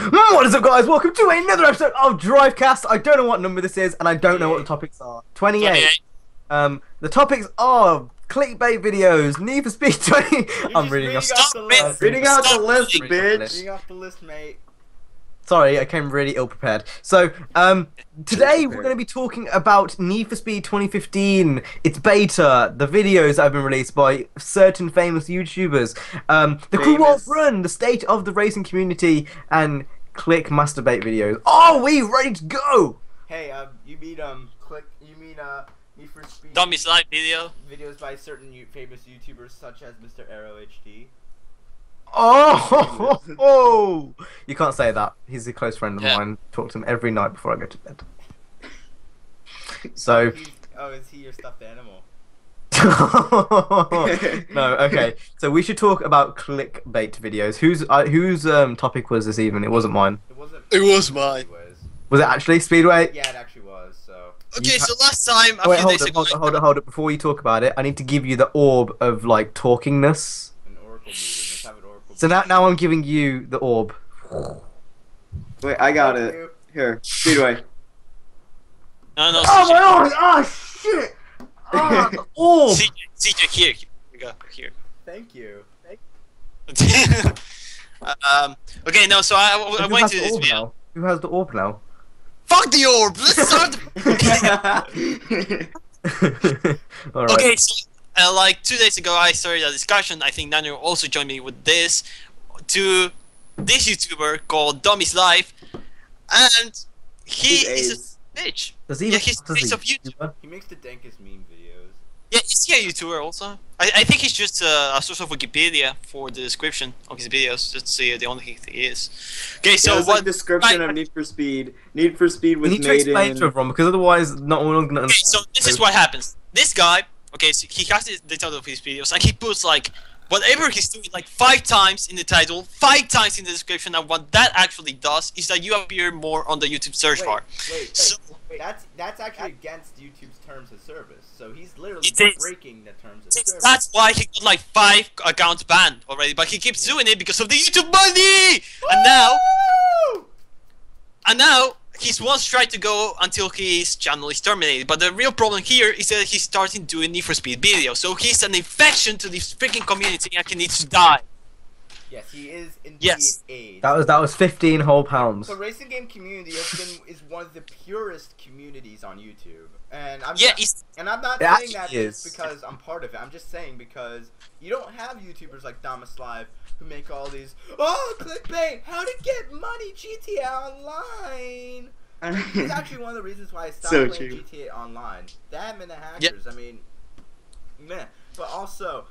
What is up, guys? Welcome to another episode of Drivecast. I don't know what number this is, and I don't know what the topics are. 28. The topics are clickbait videos, Need for Speed 20. I'm reading off the list. Reading out the list, bitch. Reading off the list, mate. Sorry, I came really ill prepared. So, today we're going to be talking about Need for Speed 2015, its beta, the videos that have been released by certain famous YouTubers, the Crew Wolf Run, the state of the racing community, and click masturbate videos. Are we ready to go? Hey, you mean Need for Speed DOMISLIVE videos by certain famous YouTubers such as Mr. Arrow HD. Oh, you can't say that. He's a close friend of mine. Talk to him every night before I go to bed. So. Is he your stuffed animal? No, okay. So we should talk about clickbait videos. Whose topic was this even? It wasn't mine. It was mine. Was it actually Speedway? Yeah, it actually was. So. Okay, so last time. Wait, hold it. Before you talk about it, I need to give you the orb of like talkingness. An oracle meeting. Let's have an oracle. So now I'm giving you the orb. Wait, I got it. Here, Speedway. No, oh my god! Oh shit! Ah, the orb! CJ, here. We go. Here. Thank you. Okay, no, so I went to this video. Who has the orb now? Fuck the orb! Let's start! Alright. Okay, so like 2 days ago I started a discussion, I think Daniel also joined me with this, to this YouTuber called DOMISLIVE, and he is a bitch. He's the face of YouTube. He makes the dankest meme videos. Yeah, is he a YouTuber also? I think he's just a source of Wikipedia for the description of his videos. Just see the only thing he is. Okay, so what what description of Need for Speed? Need for Speed was you need to made explain in. to everyone because otherwise not everyone's gonna Okay, understand. so this is what happens. This guy, okay, so he has the title of his videos, and he puts like whatever he's doing like 5 times in the title, 5 times in the description, and what that actually does is that you appear more on the YouTube search bar. Wait, that's actually against YouTube's terms of service. So he's literally It is. breaking the terms of service. That's why he got like 5 accounts banned already, but he keeps doing it because of the YouTube money. And now he's once tried to go until his channel is terminated, but the real problem here is that he's starting doing Need for Speed videos, so he's an infection to this freaking community and he needs to die. Yes, he is indeed Yes. AIDS. That was 15 whole pounds. The racing game community is one of the purest communities on YouTube, and I'm not saying that just because I'm part of it. I'm just saying because you don't have YouTubers like DOMISLIVE who make all these clickbait, how to get money, GTA Online. It's actually one of the reasons why I stopped playing GTA Online. Them and the hackers. I mean, meh. But also,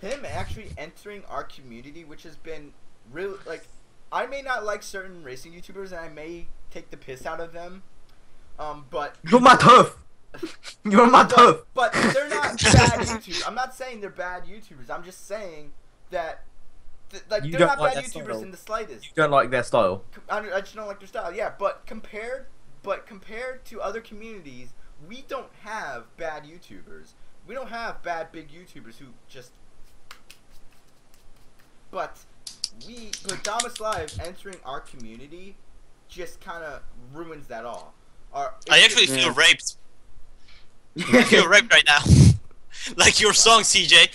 him actually entering our community, which has been really like, I may not like certain racing YouTubers, and I may take the piss out of them. But you're my tough. You're my tough. But they're not bad YouTubers. I'm not saying they're bad YouTubers. I'm just saying that. Like, they're not bad YouTubers in the slightest. You don't like their style. I just don't like their style. Yeah, but compared to other communities, we don't have bad YouTubers. We don't have bad big YouTubers who just. But DOMISLIVE entering our community just kind of ruins that all. I actually feel raped. I feel raped right now. Like your song, CJ.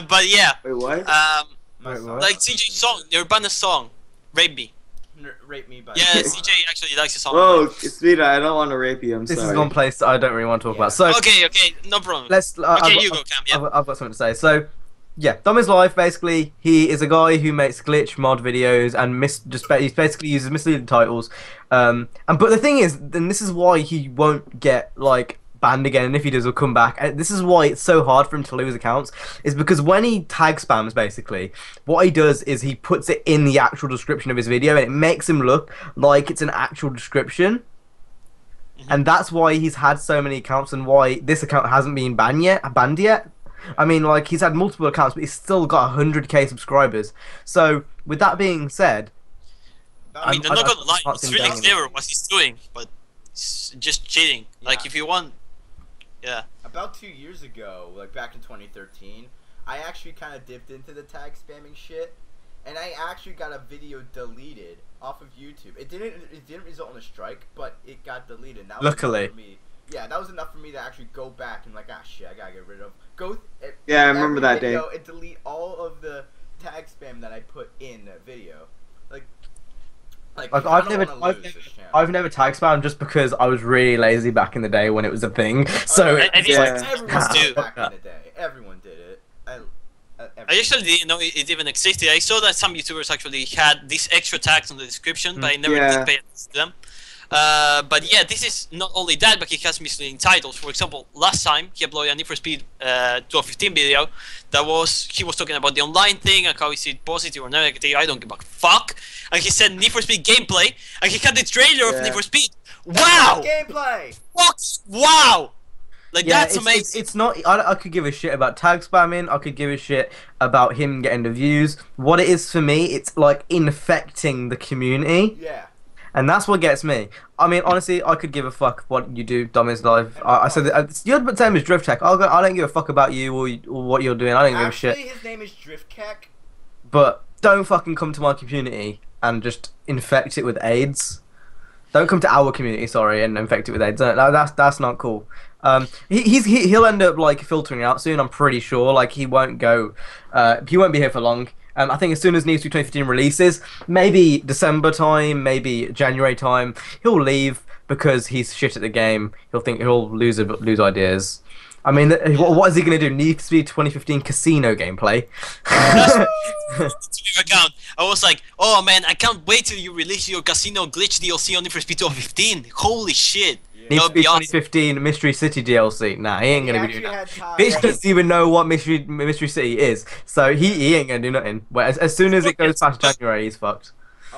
But yeah. Wait, what? Like CJ's song, your band's song, "Rape Me." Rape me, by yeah, CJ actually likes the song. Whoa, Speeda, I don't want to rape you. I'm sorry. This is one place I don't really want to talk about. So okay, no problem. Let's. Okay, you go, Cam. Yeah. I've got something to say. So, yeah, DOMISLIVE basically he is a guy who makes glitch mod videos and he basically uses misleading titles. But the thing is, and this is why he won't get like banned again, and if he does, he'll come back. And this is why it's so hard for him to lose accounts, is because when he tag spams, basically, what he does is he puts it in the actual description of his video, and it makes him look like it's an actual description. And that's why he's had so many accounts, and why this account hasn't been banned yet. I mean, like, he's had multiple accounts, but he's still got 100k subscribers. So, with that being said, I mean, I'm not gonna lie, it's really clever what he's doing, but it's just cheating. Yeah. Like, if you want. Yeah. About 2 years ago, like back in 2013, I actually kind of dipped into the tag spamming shit, and I actually got a video deleted off of YouTube. It didn't result in a strike, but it got deleted. That was Luckily. enough for me. Yeah, that was enough for me to actually go back and like, shit, I gotta get rid of. Yeah, I remember that day. And delete all of the tag spam that I put in that video. Like I've never tag spammed just because I was really lazy back in the day when it was a thing. So everyone did it back in the day. Everyone did it. I actually didn't know it even existed. I saw that some YouTubers actually had these extra tags on the description, but I never did pay attention to them. But yeah, this is not only that, but he has misleading titles. For example, last time he uploaded a Need for Speed 1215 video he was talking about the online thing and how is it positive or negative. I don't give a fuck. And he said Need for Speed gameplay, and he had the trailer of Need for Speed. Wow! Gameplay! What? Wow! Like, that's amazing. It's not. I could give a shit about tag spamming. I could give a shit about him getting the views. What it is for me, it's like infecting the community. Yeah. And that's what gets me. I mean, honestly, I could give a fuck what you do, DOMISLIVE. I said your name is Drivecast. I don't give a fuck about you or what you're doing. I don't give a shit. Actually, his name is Drivecast. But don't fucking come to my community and just infect it with AIDS. Don't come to our community, sorry, and infect it with AIDS. That's not cool. He'll end up like filtering out soon. I'm pretty sure. Like he won't go. He won't be here for long. I think as soon as Need for Speed 2015 releases, maybe December time, maybe January time, he'll leave because he's shit at the game. He'll lose ideas. I mean, what is he going to do? Need for Speed 2015 casino gameplay? Account. I was like, oh man, I can't wait till you release your casino glitch DLC on Need for Speed 2015. Holy shit. Need for Speed 2015 Mystery City DLC. Nah, he ain't gonna be doing that. Bitch doesn't even know what Mystery City is, so he ain't gonna do nothing. Well, as soon as it goes past January, he's fucked.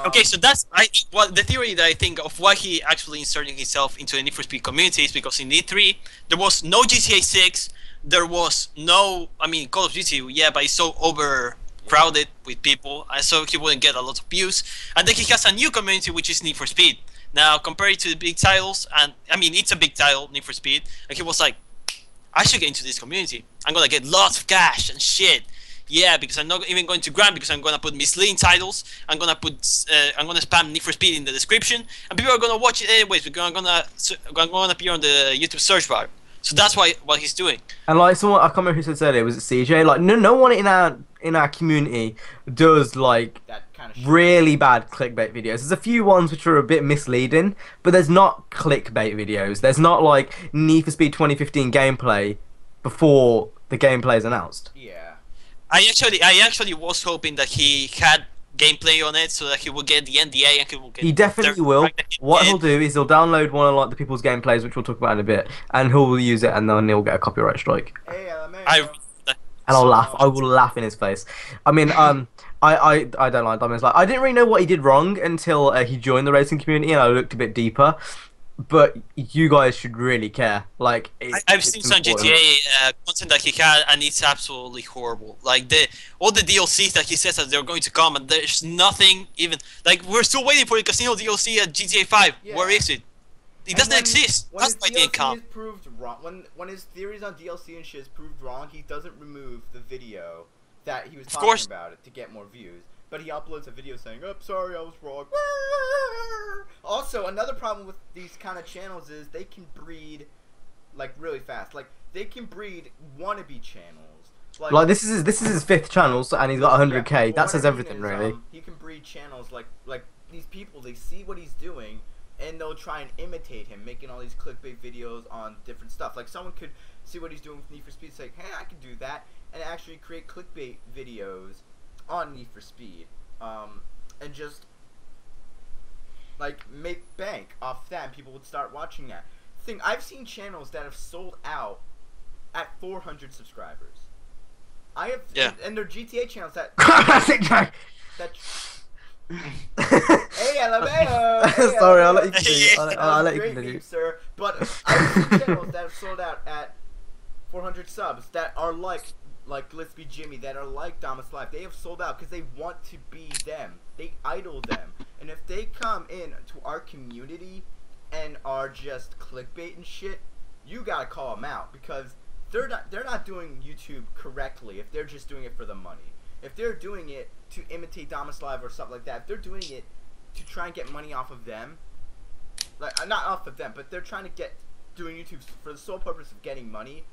Okay, so that's the theory that I think of why he actually inserting himself into the Need for Speed community is because in E3 there was no GTA 6, there was no, I mean, Call of Duty, yeah, but it's so overcrowded with people, and so he wouldn't get a lot of views. And then he has a new community which is Need for Speed. Now, compared to the big titles, and I mean, it's a big title, Need for Speed, and he was like, I should get into this community. I'm gonna get lots of cash and shit. Yeah, because I'm not even going to grind, because I'm gonna put misleading titles. I'm gonna spam Need for Speed in the description, and people are gonna watch it anyways. Because I'm gonna appear on the YouTube search bar. So that's what he's doing. And like someone, I can't remember who said earlier, was it CJ? Like no one in our community does like that kind of really bad clickbait videos. There's a few ones which are a bit misleading, but there's not clickbait videos. There's not like Need for Speed 2015 gameplay before the gameplay is announced. Yeah. I actually was hoping that he had gameplay on it so that he will get the NDA and he will get. He definitely will. What he'll do is he'll download one of like the people's gameplays, which we'll talk about in a bit, and he'll use it, and then he'll get a copyright strike. Hey, and I'll laugh. I will laugh in his face. I mean, I don't like DOMISLIVE. I didn't really know what he did wrong until he joined the racing community, and I looked a bit deeper. But you guys should really care. Like I've seen some GTA content that he had, and it's absolutely horrible. Like all the DLCs that he says that they're going to come, and there's nothing even. Like we're still waiting for the casino DLC at GTA 5. Yeah. Where is it? It doesn't exist. That's why it didn't come. Proved wrong. When his theories on DLC and shit is proved wrong, he doesn't remove the video that he was talking about it to get more views. But he uploads a video saying, "Oh, sorry, I was wrong." Also, another problem with these kind of channels is they can breed, like, really fast. Like, they can breed wannabe channels. Like this is his 5th channel, and he's got 100K. That says everything, really. He can breed channels like these people. They see what he's doing, and they'll try and imitate him, making all these clickbait videos on different stuff. Like, someone could see what he's doing with Need for Speed, say, "Hey, I can do that," and actually create clickbait videos on Need for Speed, and just like make bank off that, and people would start watching that. I've seen channels that have sold out at 400 subscribers. I have, and they're GTA channels that. CraptasticJack. Hey, LMAO! Hey, sorry, I'll let you continue. I'll let you continue, sir. But I've seen channels that have sold out at 400 subs that are like Let's Be Jimmy, that are like DOMISLIVE. They have sold out because they want to be them. They idol them. And if they come in to our community and are just clickbait and shit, you gotta call them out, because they're not doing YouTube correctly if they're just doing it for the money. If they're doing it to imitate DOMISLIVE or stuff like that, if they're doing it to try and get money off of them, like not off of them, but they're trying to doing YouTube for the sole purpose of getting money.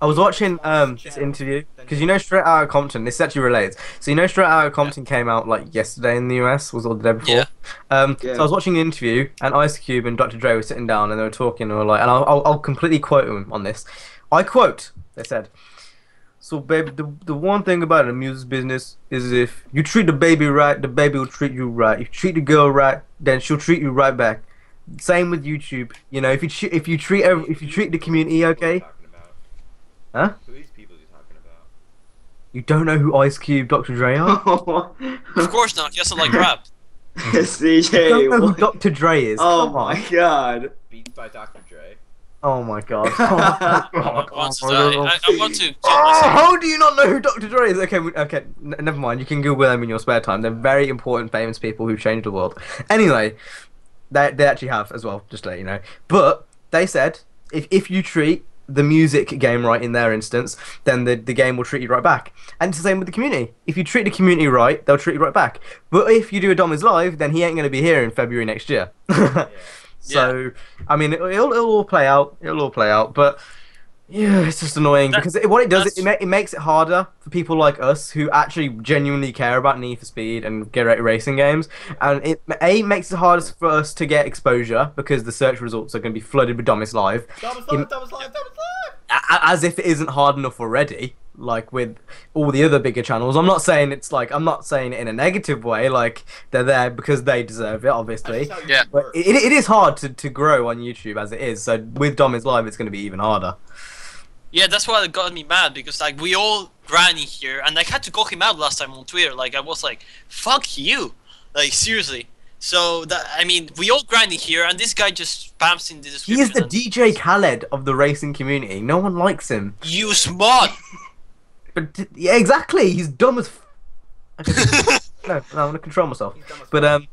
I was watching this interview because you know Straight Outta Compton. This actually relates. So you know Straight Outta Compton came out like yesterday in the US, was or the day before. Yeah. So I was watching an interview, and Ice Cube and Dr. Dre were sitting down, and they were talking, and they were like, and I'll completely quote them on this. I quote. They said, "So baby, the one thing about the music business is if you treat the baby right, the baby will treat you right. If you treat the girl right, then she'll treat you right back. Same with YouTube. You know, if you treat the community okay." Huh? Who are these people you're talking about? You don't know who Ice Cube, Dr. Dre are? Of course not. He doesn't like rap. CJ. You don't know who Dr. Dre is? Oh Come on. my god. Beats by Dr. Dre. Oh my god. I want to. How do you not know who Dr. Dre is? Okay, never mind. You can Google them in your spare time. They're very important, famous people who changed the world. Anyway, they actually have as well, just to let you know. But they said if you treat the music game right in their instance, then the game will treat you right back. And it's the same with the community. If you treat the community right, they'll treat you right back. But if you do a DOMISLIVE, then he ain't going to be here in February next year. So, I mean, it'll all play out. It'll all play out. But yeah, it's just annoying because what it does, it makes it harder for people like us who actually genuinely care about Need for Speed and get racing games. And it makes it harder for us to get exposure because the search results are going to be flooded with DOMISLIVE. DOMISLIVE! As if it isn't hard enough already. Like with all the other bigger channels, I'm not saying it in a negative way. Like they're there because they deserve it, obviously. Yeah. But it is hard to grow on YouTube as it is. So with DOMISLIVE, it's going to be even harder. Yeah, that's why it got me mad because like we all grinding here, and I had to call him out last time on Twitter. Like I was like, "Fuck you!" Like seriously. So I mean, we all grinding here, and this guy just spams in the description. He is the DJ Khaled of the racing community. No one likes him. You smart. But yeah, exactly. He's dumb as. No, I'm gonna control myself. But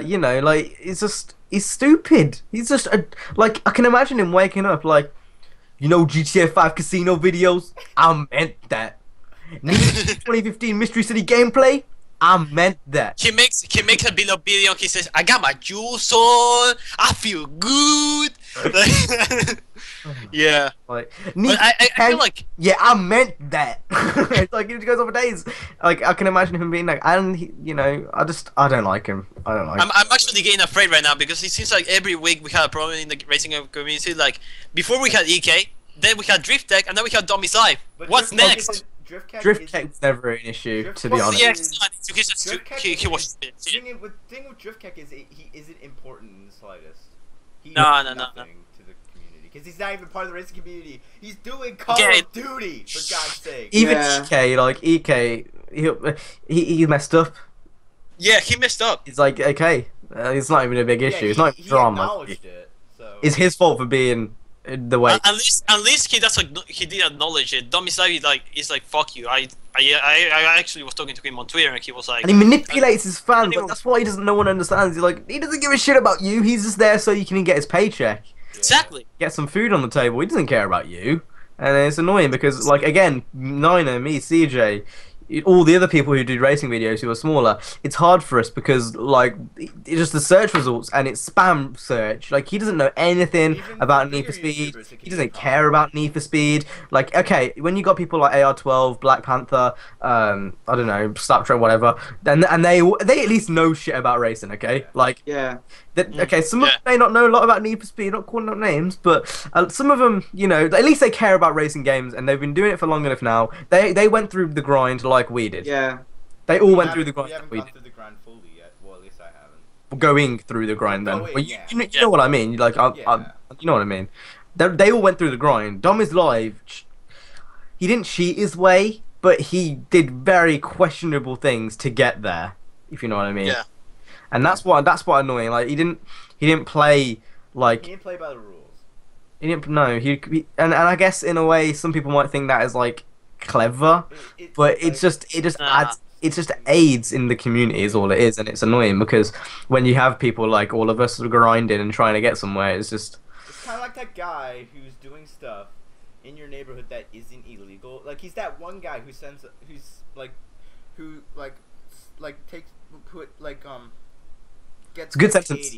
you know, like he's stupid. He's just like I can imagine him waking up like, you know, GTA 5 casino videos. I meant that. 2015 Mystery City gameplay. I meant that. He makes a video. He says, "I got my juice on. I feel good." Like, yeah. Like, but I feel like I meant that. It's like he goes on for days. Like I can imagine him being like, and he, you know, I don't like him. I don't like. I'm actually getting afraid right now because it seems like every week we had a problem in the racing community. Like before we had EK, then we had Drifttech, and then we had DOMISLIVE. What's next? Driftcake was never an issue, to be honest. Yeah, he was. The thing with Driftcake is he isn't important in the slightest. He No. to the community because he's not even part of the racing community. He's doing Call of Duty for God's sake. Even EK, like EK, he messed up. Yeah, he messed up. It's like okay, it's not even a big issue. It's not drama. Acknowledged it, so. It's his fault for being the way. At least he did acknowledge it. DOMISLIVE is like fuck you. I actually was talking to him on Twitter and he was like. And he manipulates his fans. Like, that's why no one understands. He's like he doesn't give a shit about you. He's just there so you can get his paycheck. Exactly. Get some food on the table. He doesn't care about you, and it's annoying because like again, Nina, me, CJ. All the other people who do racing videos who are smaller, it's hard for us because like it's just the search results and it's spam search. Like he doesn't know anything about Need for Speed. He doesn't care about Need for Speed. Like okay, when you got people like AR12, Black Panther, I don't know, Snapchat, whatever, then and they at least know shit about racing. Okay, like okay, some of them may not know a lot about Need for Speed, not calling out names, but some of them, you know, at least they care about racing games and they've been doing it for long enough now. They went through the grind like we did. Yeah. They all went through the grind. We haven't gone through the grind fully yet. Well, at least I haven't. Going through the grind then. Going, Well, you know what I mean. Like, you know what I mean. They all went through the grind. DOMISLIVE, he didn't cheat his way, but he did very questionable things to get there. If you know what I mean. Yeah. And that's what annoying. Like he didn't play like. He didn't play by the rules. He didn't. No. And I guess in a way some people might think that is like clever, but it just adds. It just aids in the community is all it is, and it's annoying because when you have people like all of us grinding and trying to get somewhere, it's just. It's kind of like that guy who's doing stuff in your neighborhood that isn't illegal. Like he's that one guy who's who takes gets good M80s, sentence.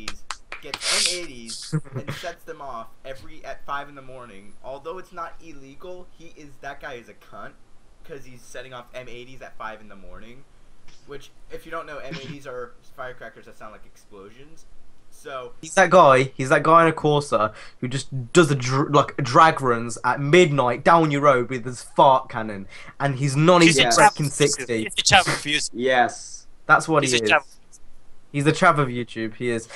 gets M80s and sets them off at 5 in the morning. Although it's not illegal, that guy is a cunt because he's setting off M80s at 5 in the morning. Which, if you don't know, M80s are firecrackers that sound like explosions. So he's that guy. He's that guy in a Corsa who just does drag runs at midnight down your road with his fart cannon, and he's not even cracking 60. He's the chav of YouTube. Yes. That's what he is. He's the chav of YouTube. He is.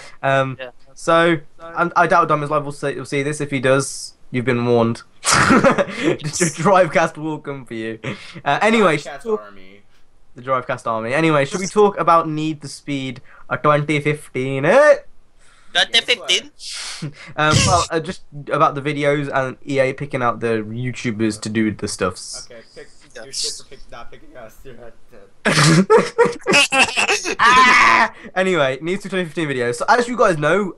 So I doubt DOMISLIVE will see this. If he does, you've been warned. Drivecast will come for you. Anyway. The Drivecast army. Anyway, should we talk about Need for Speed 2015? 2015? Well, just about the videos and EA picking out the YouTubers to do the stuffs. Okay, your shit for not picking us. Anyway, Need for 2015 videos. So as you guys know,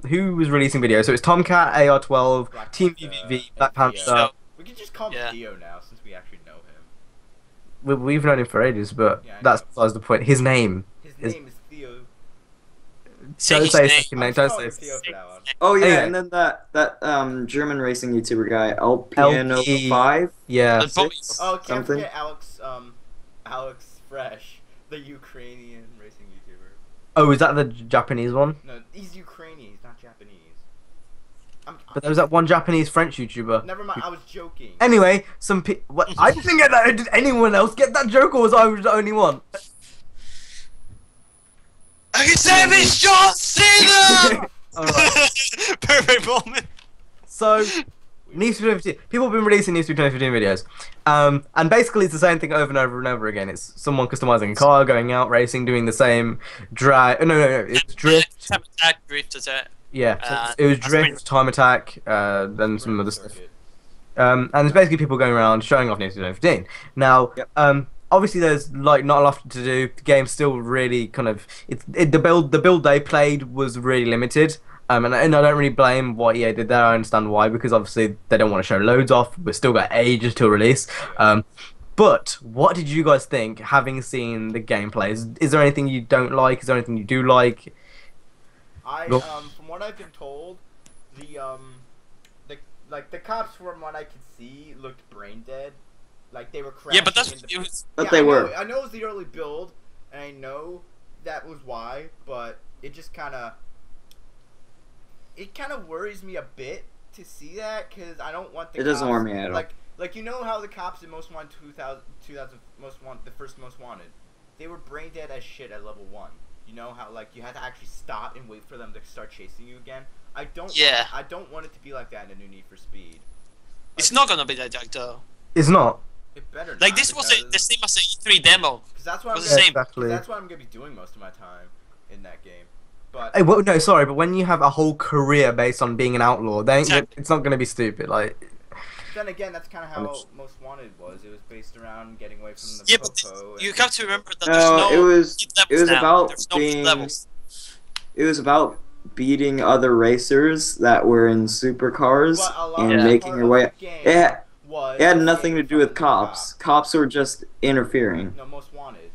who was releasing videos? So it's Tomcat, AR12, Black Team Panther, VVV, Black Panther. We can just call him Theo now since we actually know him. We've known him for ages, but that's besides the point. His name is Theo. Don't say his second name. Don't say Theo for that one. Oh yeah, Anyway. and then that German racing YouTuber guy, LPN05. Yeah. Oh, can't Something. forget Alex Fresh, the Ukrainian racing YouTuber. Oh, is that the Japanese one? No, he's Ukrainian. He's not Japanese. But there was that one Japanese French YouTuber. Never mind. I was joking. Anyway, what? I didn't get that. Did anyone else get that joke, or was I the only one? I can save his John Cena! Alright. Perfect moment. So, Need for 2015. People have been releasing Need for 2015 videos. And basically it's the same thing over and over and over again. It's someone customizing a car, going out racing, doing the same drag. No, it's drift. Time attack, drift attack. Yeah, so it was drift, time attack, then some other stuff. And it's basically people going around showing off Need for 2015. Now, obviously there's like not a lot to do. The game's still really kind of the build they played was really limited. And I don't really blame what EA did there. I understand why, because obviously they don't want to show loads off. We've still got ages till release. But what did you guys think, having seen the gameplay? Is there anything you don't like? Is there anything you do like? From what I've been told, the cops, from what I could see, looked brain dead. Like they were crashing. Yeah, but that's what it was. But they were. I know it was the early build, and I know that was why. But it just kind of worries me a bit to see that, because I don't want the. It doesn't worry me at all. Like you know how the cops in Most Wanted 2000 Most Wanted, the first Most Wanted, they were brain dead as shit at level 1. You know how like you had to actually stop and wait for them to start chasing you again. I don't want it to be like that in a new Need for Speed. It's not gonna be like that though. It's not. It better not. Like this was the same as the E3 demo. Because that's what Exactly. I'm gonna be doing most of my time in that game. But Hey, well, no, sorry, but when you have a whole career based on being an outlaw, then it's not going to be stupid. Like. Then again, that's kind of how Most Wanted was. It was based around getting away from the popo. You have to remember that it was about beating other racers that were in supercars and making your way. It had nothing to do with cops. Cops were just interfering. No, Most Wanted.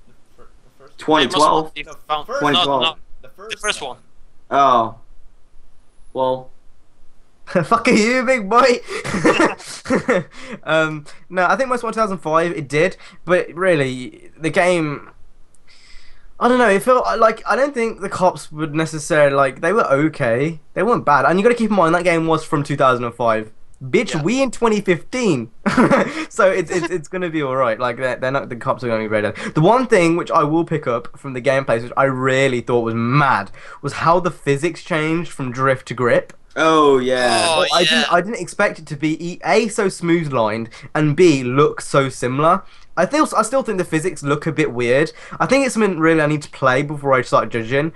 The first 2012. 2012. The first one. Oh. Well. Fuck you, big boy. No, I think Most Wanted 2005 it did, but really the game. I don't know. It felt like I don't think the cops would necessarily they were okay. They weren't bad, and you got to keep in mind that game was from 2005. Bitch, we in 2015, so it's gonna be all right. Like they're not, the cops are going to be very dead. The one thing which I will pick up from the gameplay, which I really thought was mad, was how the physics changed from drift to grip. Oh yeah. Oh, I didn't expect it to be A, so smooth lined, and B, look so similar. I still think the physics look a bit weird. I think it's something really I need to play before I start judging.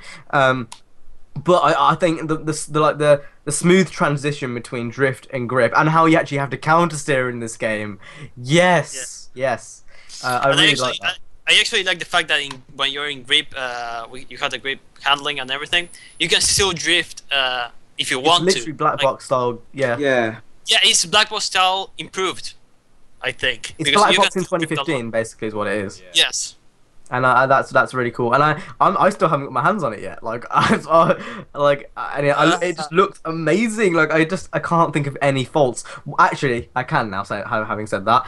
But I think the smooth transition between drift and grip, and how you actually have to counter steer in this game. Yes. I really like that. I actually like the fact that when you're in grip, you have the grip handling and everything. You can still drift if you want to. It's literally black box style. Yeah. Yeah. Yeah, it's black box style improved, I think. It's black box in 2015, basically, is what it is. Yes. And that's really cool. And I still haven't got my hands on it yet. Like it just looks amazing. Like I can't think of any faults. Actually, I can now. Say having said that,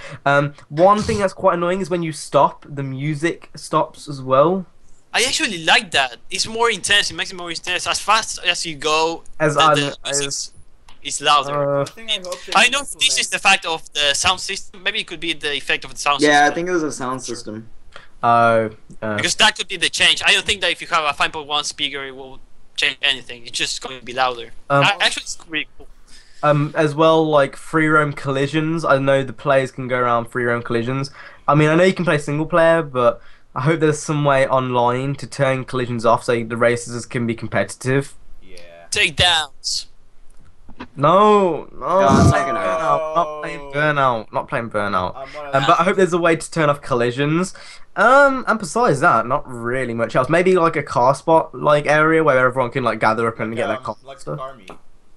one thing that's quite annoying is when you stop, the music stops as well. I actually like that. It's more intense. It makes it more intense. As fast as you go, it's louder. I know this is the fact of the sound system. Maybe it could be the effect of the sound system. Yeah, I think it was a sound system. Because that could be the change. I don't think that if you have a 5.1 speaker, it will change anything. It's just going to be louder. Actually, it's really cool. As well, like free roam collisions. I know the players can go around free roam collisions. I mean, I know you can play single player, but I hope there's some way online to turn collisions off so the races can be competitive. Yeah. Takedowns. No, not playing Burnout. Not playing Burnout. But I hope there's a way to turn off collisions. And besides that, not really much else. Maybe like a car spot like area where everyone can like gather up and get their car stuff.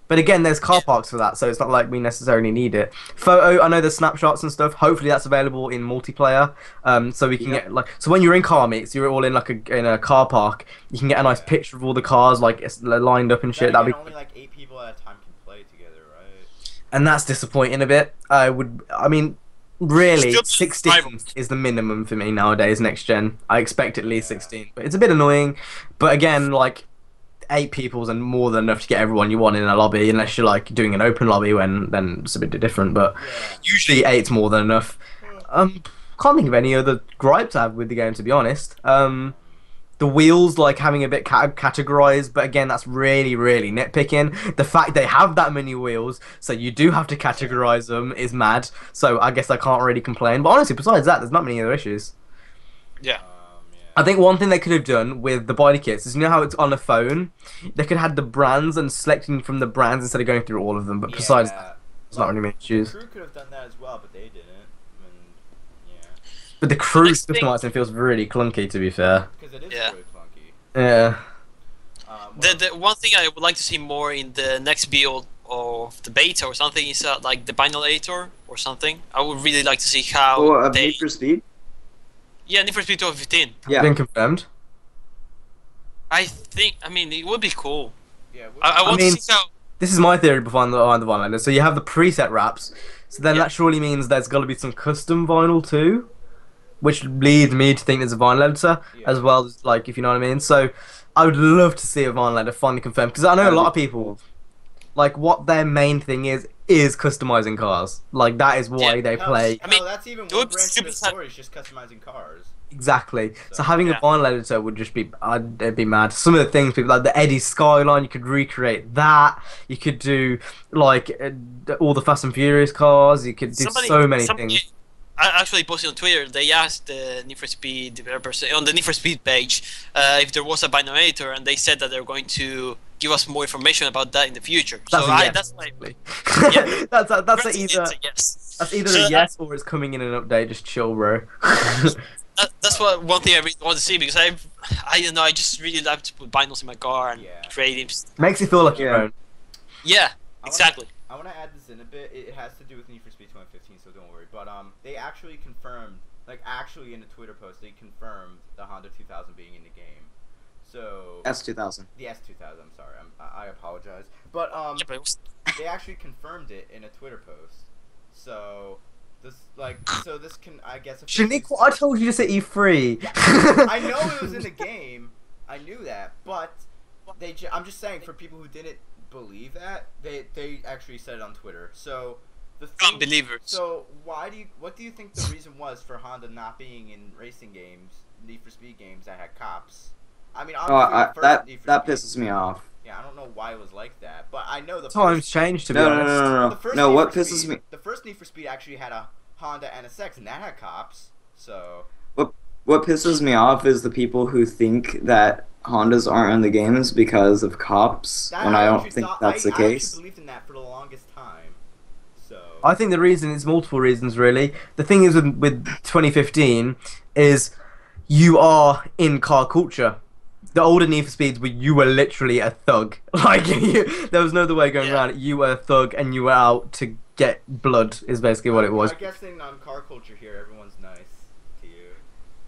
But again, there's car parks for that, so it's not like we necessarily need it. Photo, I know there's snapshots and stuff. Hopefully that's available in multiplayer, so we can get like. So when you're in car meets, you're all in like in a car park. You can get a nice picture of all the cars like lined up and shit. That'd be only like 8 people at a time can play together, right? And that's disappointing a bit. I mean, really, 16 is the minimum for me nowadays. Next gen, I expect at least 16, but it's a bit annoying. But again, like. 8 people's and more than enough to get everyone you want in a lobby, unless you're like doing an open lobby when then it's a bit different, but usually 8's more than enough. Can't think of any other gripes I have with the game, to be honest. The wheels like having a bit categorized, but again that's really nitpicking. The fact they have that many wheels so you do have to categorize them is mad, so I guess I can't really complain. But honestly, besides that, there's not many other issues. Yeah. I think one thing they could have done with the body kits is, you know how it's on a phone? They could have had the brands and selecting from the brands instead of going through all of them, but besides that, there's not really many issues. The crew could have done that as well, but they didn't. But the crew customizing feels really clunky, to be fair. Because it is really clunky. Yeah. The one thing I would like to see more in the next build of the beta or something is like the binolator or something. I would really like to see how they... Need for Speed? Yeah, Need for Speed 2015. Yeah. Been confirmed. I mean, it would be cool. Yeah. I want to see how... This is my theory behind the vinyl. So you have the preset wraps, so then that surely means there's got to be some custom vinyl too, which leads me to think there's a vinyl editor as well, as, like, if you know what I mean. So I would love to see a vinyl editor finally confirmed, because I know a lot of people, like, what their main thing is customizing cars. Like, that is why they play. I mean, that's even one branch of the story, is just customizing cars. Exactly. So having a vinyl editor would just be, it'd be mad. Some of the things, people like the Eddie Skyline, you could recreate that. You could do like all the Fast and Furious cars. You could do so many things. I actually posted on Twitter. They asked the Need for Speed developers on the Need for Speed page if there was a binolator, and they said that they're going to give us more information about that in the future. That's that's either a yes or it's coming in an update. Just chill, bro. That's one thing I really want to see, because I don't know, I just really like to put vinyls in my car and create them. Makes you feel like your own. Yeah, exactly. I want to add this in a bit. It has to do with Need for Speed 2015, so don't worry. But they actually confirmed, like actually in a Twitter post, they confirmed the Honda 2000 being in the game. So S2000. The S2000. I'm sorry. I apologize. But they actually confirmed it in a Twitter post. So this can, I guess. Shaniqua, I told you to say E3. Yeah, I know it was in the game. I knew that, but I'm just saying, for people who didn't believe that, they actually said it on Twitter. So unbelievers. So what do you think the reason was for Honda not being in racing games, Need for Speed games that had cops? I mean, obviously that pisses me off. Yeah, I don't know why it was like that, but I know the times changed, to be honest. No, what pisses me... The first Need for Speed actually had a Honda NSX, and that had cops, so... What pisses me off is the people who think that Hondas aren't in the games because of cops, when I don't think that's the case. I actually believed in that for the longest time, so... I think the reason is multiple reasons, really. The thing is with 2015 is you are in car culture. The older Need for Speeds, where you were literally a thug. Like, there was no other way going around it. You were a thug, and you were out to get blood, is basically what it was. I'm guessing on car culture here, everyone's nice to you.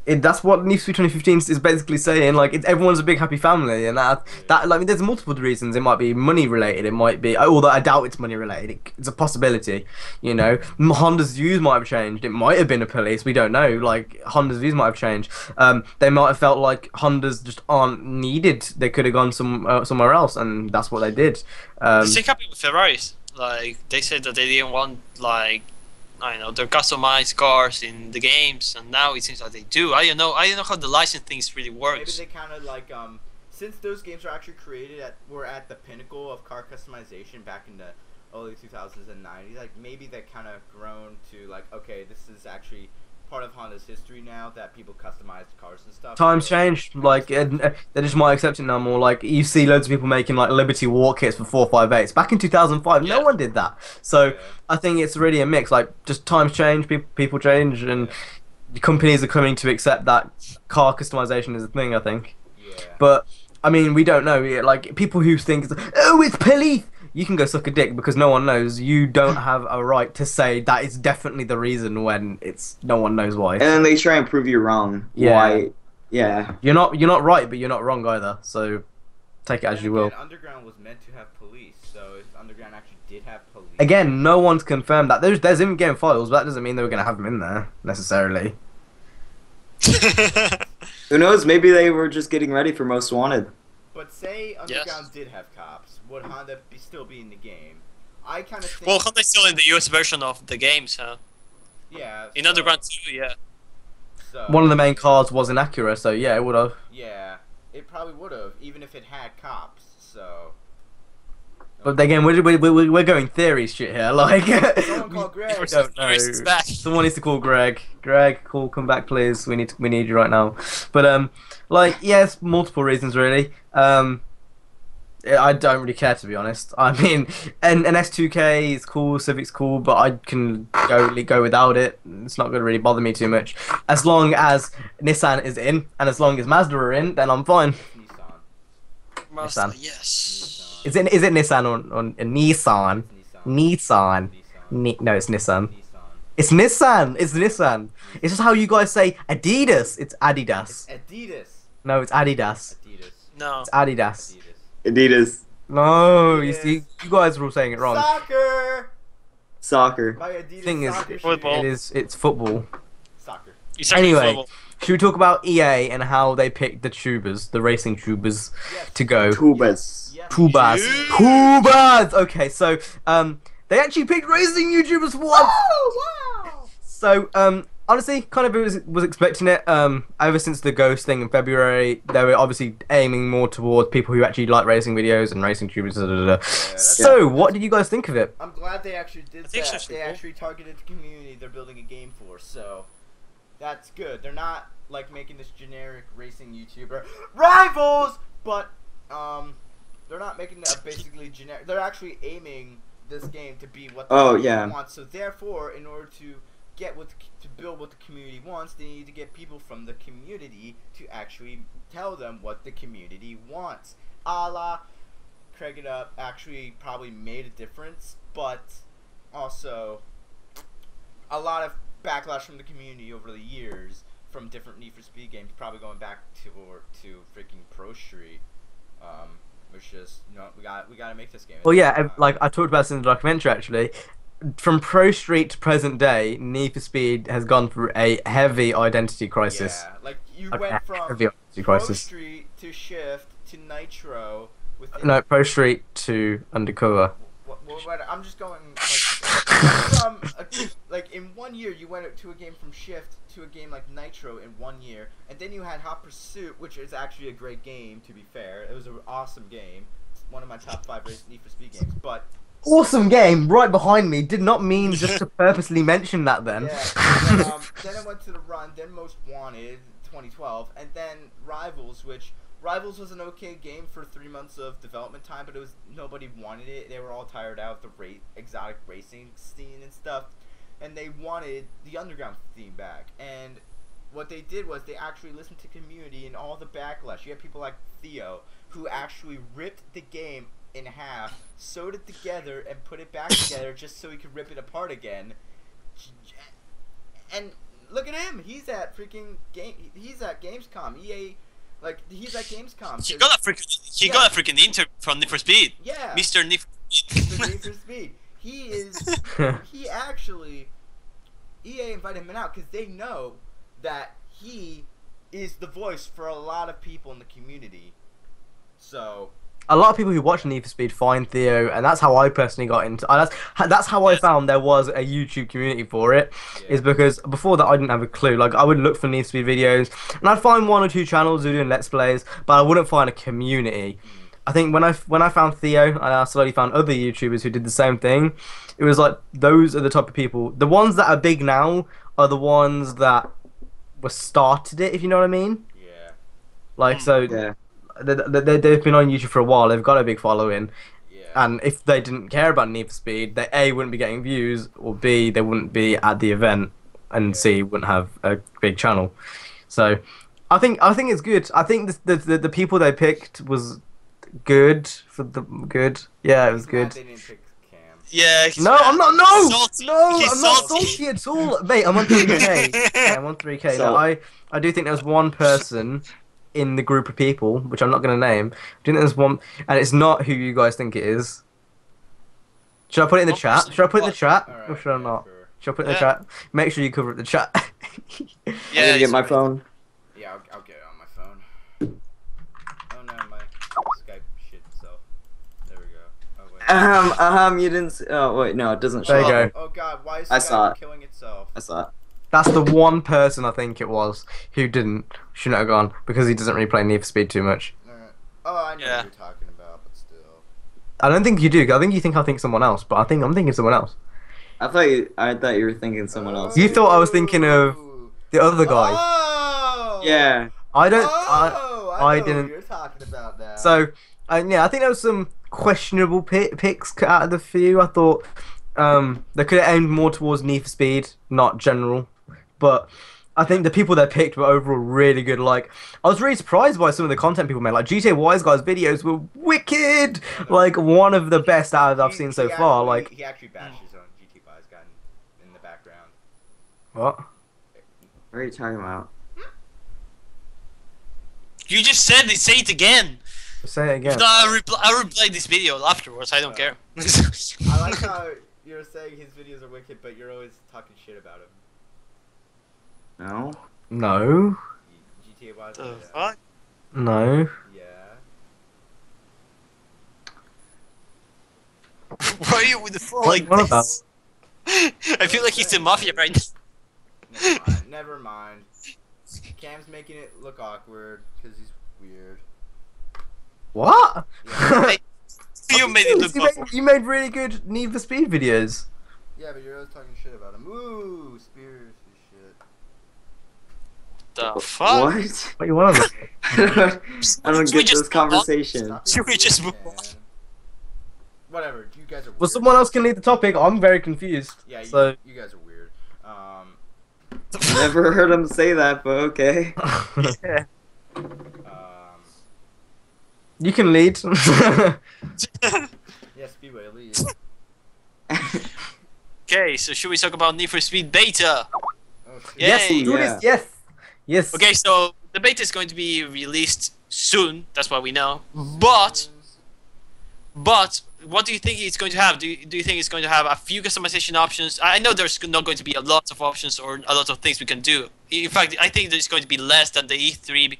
That's what Need for Speed 2015 is basically saying. Like, everyone's a big happy family, and that like, I mean, there's multiple reasons. It might be money related. It might be, although I doubt it's money related. It's a possibility. You know, Honda's views might have changed. It might have been a police. We don't know. Like, Honda's views might have changed. They might have felt like Hondas just aren't needed. They could have gone somewhere else, and that's what they did. The same happened with Ferraris. Like, they said that they didn't want, like, I don't know, their customized cars in the games, and now it seems like they do. I don't know how the license things really works. Maybe they kind of like since those games were actually were at the pinnacle of car customization back in the early 2000s and 90s. Like, maybe they kind of grown to like, okay, this is actually part of Honda's history now that people customize cars and stuff. Times changed. Like, they just might accept it now more. Like, you see loads of people making like Liberty War kits for 458s. Back in 2005, no one did that. So I think it's really a mix. Like, just times change, people change, and companies are coming to accept that car customization is a thing. I think. Yeah. But I mean, we don't know. Like, people who think, oh, it's police. You can go suck a dick because no one knows. You don't have a right to say that is definitely the reason when no one knows why. And then they try and prove you wrong. Yeah. Why? Yeah. You're not right, but you're not wrong either. So take it as you will. Underground was meant to have police, so if Underground actually did have police. Again, no one's confirmed that. There's in-game files, but that doesn't mean they were going to have them in there necessarily. Who knows? Maybe they were just getting ready for Most Wanted. But say Underground did have cops, would Honda still be in the game? I kind of think... Well, Honda's still in the US version of the game, so... Yeah. In Underground 2, yeah. So, one of the main cars was inaccurate, so yeah, it would have. Yeah, it probably would have, even if it had cops, so... But again, we're going theory shit here, like... Someone call Greg. We don't know. Someone needs to call Greg. Greg, come back, please. We need you right now. But, like, yes, multiple reasons, really. I don't really care, to be honest. I mean, an S2K is cool, Civic's cool, but I can go without it. It's not going to really bother me too much. As long as Nissan is in, and as long as Mazda are in, then I'm fine. Mazda, yes. Is it Nissan or Nissan? Nissan. No, it's Nissan. It's Nissan. It's Nissan. It's just how you guys say Adidas. It's Adidas. It's Adidas. No, it's Adidas. Adidas. No. It's Adidas. Adidas. No, you see, you guys are all saying it wrong. Soccer. My Adidas Thing is, football. It's football. Soccer. Anyway, football. should we talk about EA and how they picked the tubers, the racing tubers, to go? Tubers. Yes. Tubers. Okay, so they actually picked racing YouTubers for once. Oh, wow. So honestly, kind of was expecting it. Ever since the Ghost thing in February, they were obviously aiming more towards people who actually like racing videos and racing tubers. So, what did you guys think of it? I'm glad they actually did that. They actually targeted the community they're building a game for, so that's good. They're not like making this generic racing YouTuber rivals, but they're not making that basically generic. They're actually aiming this game to be what the community wants. So therefore, in order to build what the community wants, they need to get people from the community to actually tell them what the community wants. A la Craig It Up actually probably made a difference, but also a lot of backlash from the community over the years from different Need for Speed games, probably going back to freaking Pro Street. Which just we gotta make this game. Well, yeah, like I talked about this in the documentary actually. From Pro Street to present day, Need for Speed has gone through a heavy identity crisis. Yeah, like you went from Pro Street to Shift to Nitro. No, Pro Street to Undercover. I'm just going from like in 1 year you went to a game from Shift to a game like Nitro in 1 year, and then you had Hot Pursuit, which is actually a great game. To be fair, it was an awesome game. It's one of my top 5 Need for Speed games, but. Awesome game right behind me did not mean just to purposely mention that then. Yeah. Then I went to the Run, then Most Wanted 2012, and then Rivals, which Rivals was an okay game for 3 months of development time, but nobody wanted it. They were all tired out of the exotic racing scene and stuff, and they wanted the Underground theme back. And what they did was they actually listened to community and all the backlash. You have people like Theo who actually ripped the game in half, sewed it together, and put it back together just so he could rip it apart again. And look at him. He's at freaking He's at Gamescom. EA, like he's at Gamescom. He got a freaking interview from Need for Speed. Yeah. Mr. Need for Speed. Mr. Need for Speed. He is. He actually. EA invited him out because they know that he is the voice for a lot of people in the community. So. A lot of people who watch Need for Speed find Theo, and that's how I personally got into. That's how I found there was a YouTube community for it. Yeah. Is because before that I didn't have a clue. Like I would look for Need for Speed videos, and I'd find 1 or 2 channels who were doing Let's Plays, but I wouldn't find a community. I think when I found Theo, and I slowly found other YouTubers who did the same thing. It was like those are the type of people. The ones that are big now are the ones that were started it. If you know what I mean. Yeah. Like so. Yeah. They've been on YouTube for a while. They've got a big following, yeah. And if they didn't care about Need for Speed, they A, wouldn't be getting views, or B, they wouldn't be at the event, and C, wouldn't have a big channel. So, I think it's good. I think the people they picked was good for the good. Yeah, it was good. They didn't pick Cam. Yeah. No, I'm not. No, salty. no, He's I'm not salty. salty at all, mate. I'm on 3K. Yeah, I'm on 3K. So- No, I do think there was one person in the group of people, which I'm not going to name. I think there's one, and it's not who you guys think it is. Should I put it in the chat? Should I put it in the chat? Right, Or should I not? sure. Should I put it in the chat? Make sure you cover up the chat. I'm Yeah. gonna get my phone. Yeah, I'll get it on my phone. Oh no, my Skype shit itself. There we go. Oh wait. You didn't. Oh wait, no, it doesn't show. There you up. go. Oh god, why is I saw Skype it. killing itself? I saw it. That's the one person I think it was who shouldn't have gone because he doesn't really play Need for Speed too much. Alright. Oh, I know Yeah. what you're talking about, but still. I don't think you do. I think you think someone else, but I'm thinking someone else. I thought you were thinking someone else. You thought I was thinking of the other guy. Oh! Yeah. I don't. Oh, I know didn't. What you're talking about now. So, yeah, I think there was some questionable picks out of the few. I thought they could have aimed more towards Need for Speed, not general. But I think the people they picked were overall really good. Like, I was really surprised by some of the content people made. Like, GTA Wise Guy's videos were wicked. Like, one of the best I've seen so far. Like, he actually bashed his own GT Wise Guy in the background. what? What are you talking about? You just said it. Say it again. Say it again. No, I'll replay this video afterwards. I don't care. I like how you're saying his videos are wicked, but you're always talking shit about him. No. No. GTA Wise The Guy. fuck? No. Yeah. Why are you with the phone What like what this? about? I feel like he's the mafia right now. Never mind. Cam's making it look awkward because he's weird. What? Yeah. You made it look awful. You made really good Need for Speed videos. Yeah, but you're always talking shit about him. Ooh, Spears and shit. The fuck? What? What you want? I don't Should we get just this conversation. Stop Should we being just weird, move on? man. Whatever, you guys are weird. Well, someone else can lead the topic. I'm very confused. Yeah, So. you guys are weird. Never heard him say that, but okay. Yeah. You can lead. Yeah, Speedway lead. Okay, so should we talk about Need for Speed Beta? Oh, shit. Yes, Yay. do this. Yes. Yes. Okay, so the beta is going to be released soon. That's what we know. But what do you think it's going to have? Do you think it's going to have a few customization options? I know there's not going to be a lot of options or a lot of things we can do. In fact, I think there's going to be less than the E3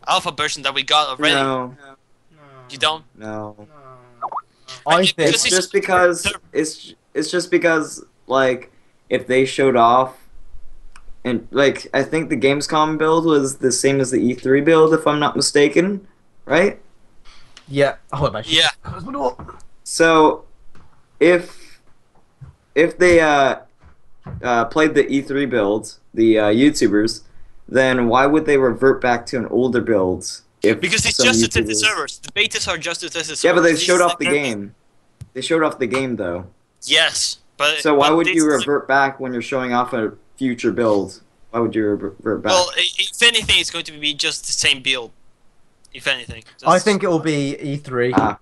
alpha version that we got already. No. You don't? No. No. I Because think. It's just because it's just because like if they showed off and like I think the Gamescom build was the same as the E3 build if I'm not mistaken, right? Yeah. Hold on. Yeah. Close my door. So if they played the E3 build, the YouTubers, then why would they revert back to an older build? If Because it's some just to test the YouTubers- servers. The betas are just to test the servers. Yeah, but they This showed is off like the their- game. They showed off the game though. Yes, but So why but would this you is- revert back when you're showing off a future build? Why would you revert back? Well, if anything, it's going to be just the same build. If anything. I think it will be E3. Ah.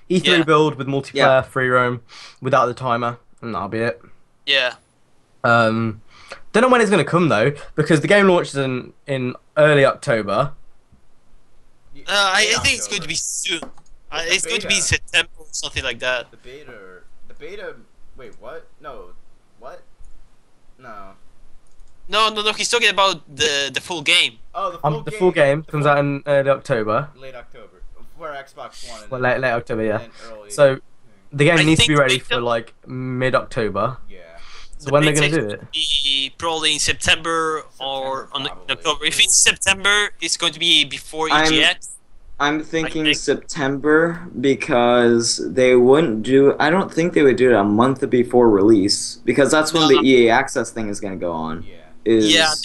E3 Yeah. build with multiplayer, Yeah. free roam, without the timer, and that'll be it. Yeah. Don't know when it's going to come though, because the game launches in early October. I think it's going to be soon. It's going to be in September or something like that. The beta. Wait, what? No, what? No. No. He's talking about the full game. Oh, the full game. The full game comes out in early October. Late October. For Xbox One. Well, late October, yeah. So the game needs to be ready for like mid-October. Yeah. So when they're gonna do it? Be probably in September or in October. If it's September, it's going to be before EGX. I'm thinking September because they wouldn't do. I don't think they would do it a month before release because that's when the EA Access thing is gonna go on. Yeah. They have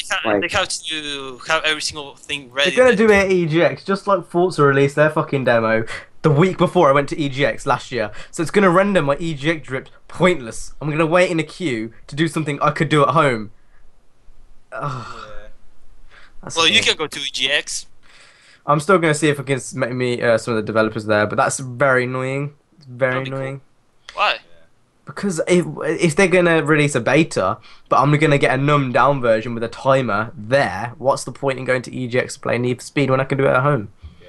to have every single thing ready. They're gonna do it at EGX, just like Forza released their fucking demo the week before I went to EGX last year. So it's gonna render my EGX drips pointless. I'm gonna wait in a queue to do something I could do at home. Well, you can go to EGX. I'm still gonna see if I can meet some of the developers there, but that's very annoying. It's very annoying. Cool. Why? Because if they're gonna release a beta, but I'm gonna get a numbed down version with a timer there, what's the point in going to EGX to play Need for Speed when I can do it at home? Yeah.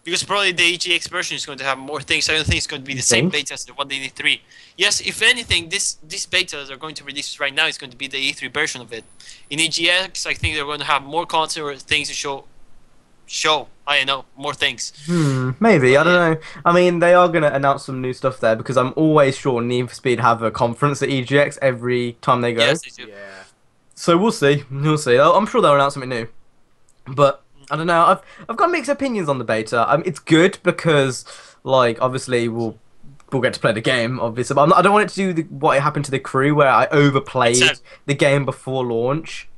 Because probably the EGX version is going to have more things. I don't think it's going to be the same beta as the one in E3. Yes, if anything, these betas are going to release right now. It's going to be the E3 version of it. In EGX, I think they're going to have more content or things to show. I don't know, more things. Maybe, I don't know. I mean, they are going to announce some new stuff there because I'm always sure Need for Speed have a conference at EGX every time they go. Yes, they do. Yeah. So we'll see. We'll see. I'm sure they'll announce something new. But I don't know. I've got mixed opinions on the beta. It's good because, like, obviously we'll get to play the game, obviously. But I don't want it to do what happened to the crew where I overplayed the game before launch.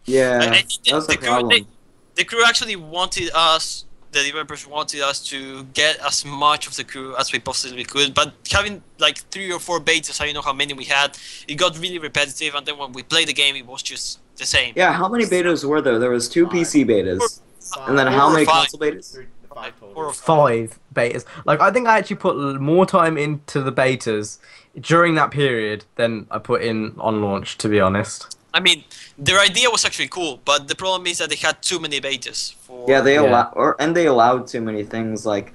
Yeah, that's the problem. The crew actually wanted us, the developers wanted us to get as much of the crew as we possibly could, but having like 3 or 4 betas, I don't know how many we had, it got really repetitive, and then when we played the game, it was just the same. Yeah, how many betas were there? There was 2 PC betas. And then how many console betas? 5 betas. Like, I think I actually put more time into the betas during that period than I put in on launch, to be honest. I mean, their idea was actually cool, but the problem is that they had too many betas. They allowed too many things. Like,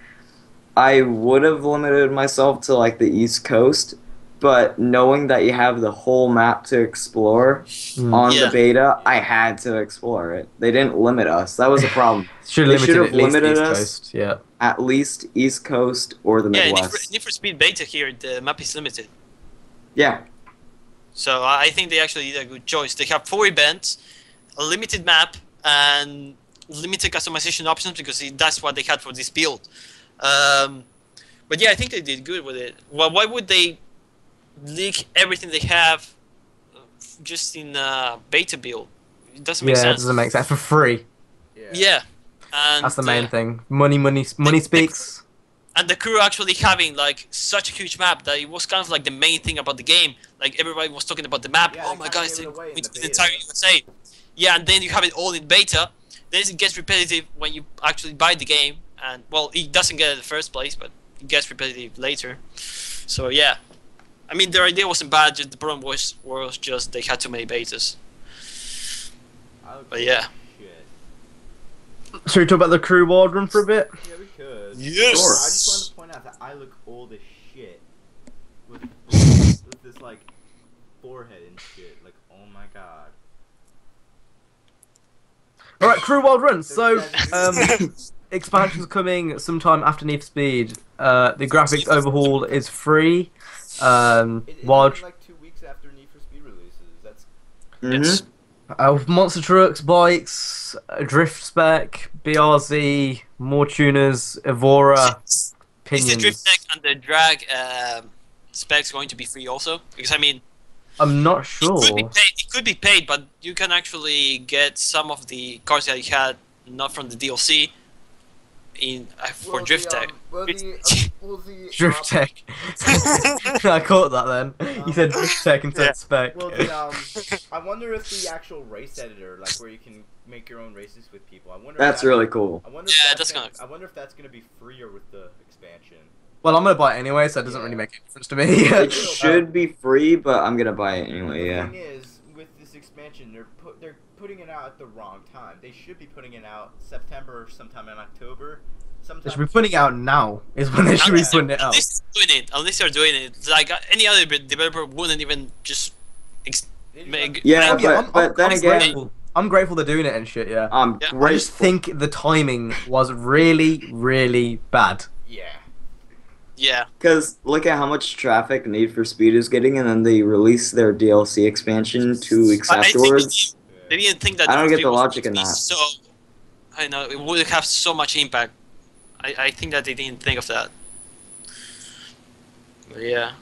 I would have limited myself to like the East Coast, but knowing that you have the whole map to explore on the beta, I had to explore it. They didn't limit us. That was a problem. They should have limited us. Yeah. At least East Coast or the Midwest. Need for Speed beta here, the map is limited. Yeah. So I think they actually did a good choice. They have 4 events, a limited map, and limited customization options because that's what they had for this build. But yeah, I think they did good with it. Well, why would they leak everything they have just in a beta build? It doesn't make sense. Yeah, it doesn't make sense. For free. Yeah. And that's the main thing. Money speaks. And the crew actually having like such a huge map that it was kind of like the main thing about the game. Like everybody was talking about the map. Oh my god, it's the entire USA. Yeah, and then you have it all in beta. Then it gets repetitive when you actually buy the game. And well, it doesn't get it in the first place, but it gets repetitive later. So yeah, I mean their idea wasn't bad. Just the problem was just they had too many betas. But yeah. Should we talk about the crew ward run for a bit? Yeah, we could. Yes. Sure. I just wanted to point out that I look old as shit with this like forehead and shit. Like, oh my god. All right, crew ward run. So, expansion's coming sometime after Need for Speed. The graphics overhaul is free. It's like 2 weeks after Need for Speed releases. That's yes. Monster trucks, bikes, drift spec, BRZ, more tuners, Evora, pinions. Is the drift spec and the drag specs going to be free also? Because I mean, I'm not sure. It could be paid, but you can actually get some of the cars that you had not from the DLC in for Drift Tech. Drift Tech. I caught that then. You said Drift Tech instead of spec. Well, I wonder if the actual race editor, like where you can make your own races with people, I wonder. That's really cool. I wonder if that's gonna be free or with the expansion. Well, I'm gonna buy it anyway, so it doesn't really make a difference to me. It should be free, but I'm gonna buy it anyway. The Yeah. thing is, with this expansion, expansion, they're putting it out at the wrong time. They should be putting it out September or sometime in October. They should be putting it out now. Is when they should be putting it out. Unless they're doing it, like any other developer wouldn't even just. But then again, I'm grateful they're doing it and shit. Yeah. Grateful. I just think the timing was really, really bad. Yeah. Yeah. Because look at how much traffic Need for Speed is getting, and then they release their DLC expansion 2 weeks afterwards. They didn't think that. I don't get the logic in that. So, I know it would have so much impact. I think that they didn't think of that. But yeah.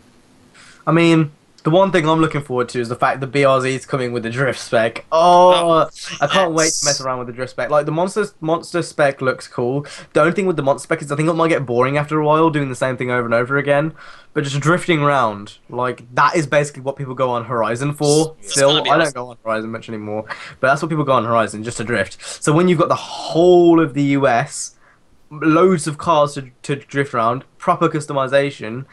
I mean, the one thing I'm looking forward to is the fact that BRZ is coming with the drift spec. I can't wait to mess around with the drift spec. Like, the monster spec looks cool. The only thing with the monster spec is I think it might get boring after a while doing the same thing over and over again. But just drifting around, like, that is basically what people go on Horizon for. Still, I don't go on Horizon much anymore. But that's what people go on Horizon, just to drift. So when you've got the whole of the US, loads of cars to drift around, proper customization,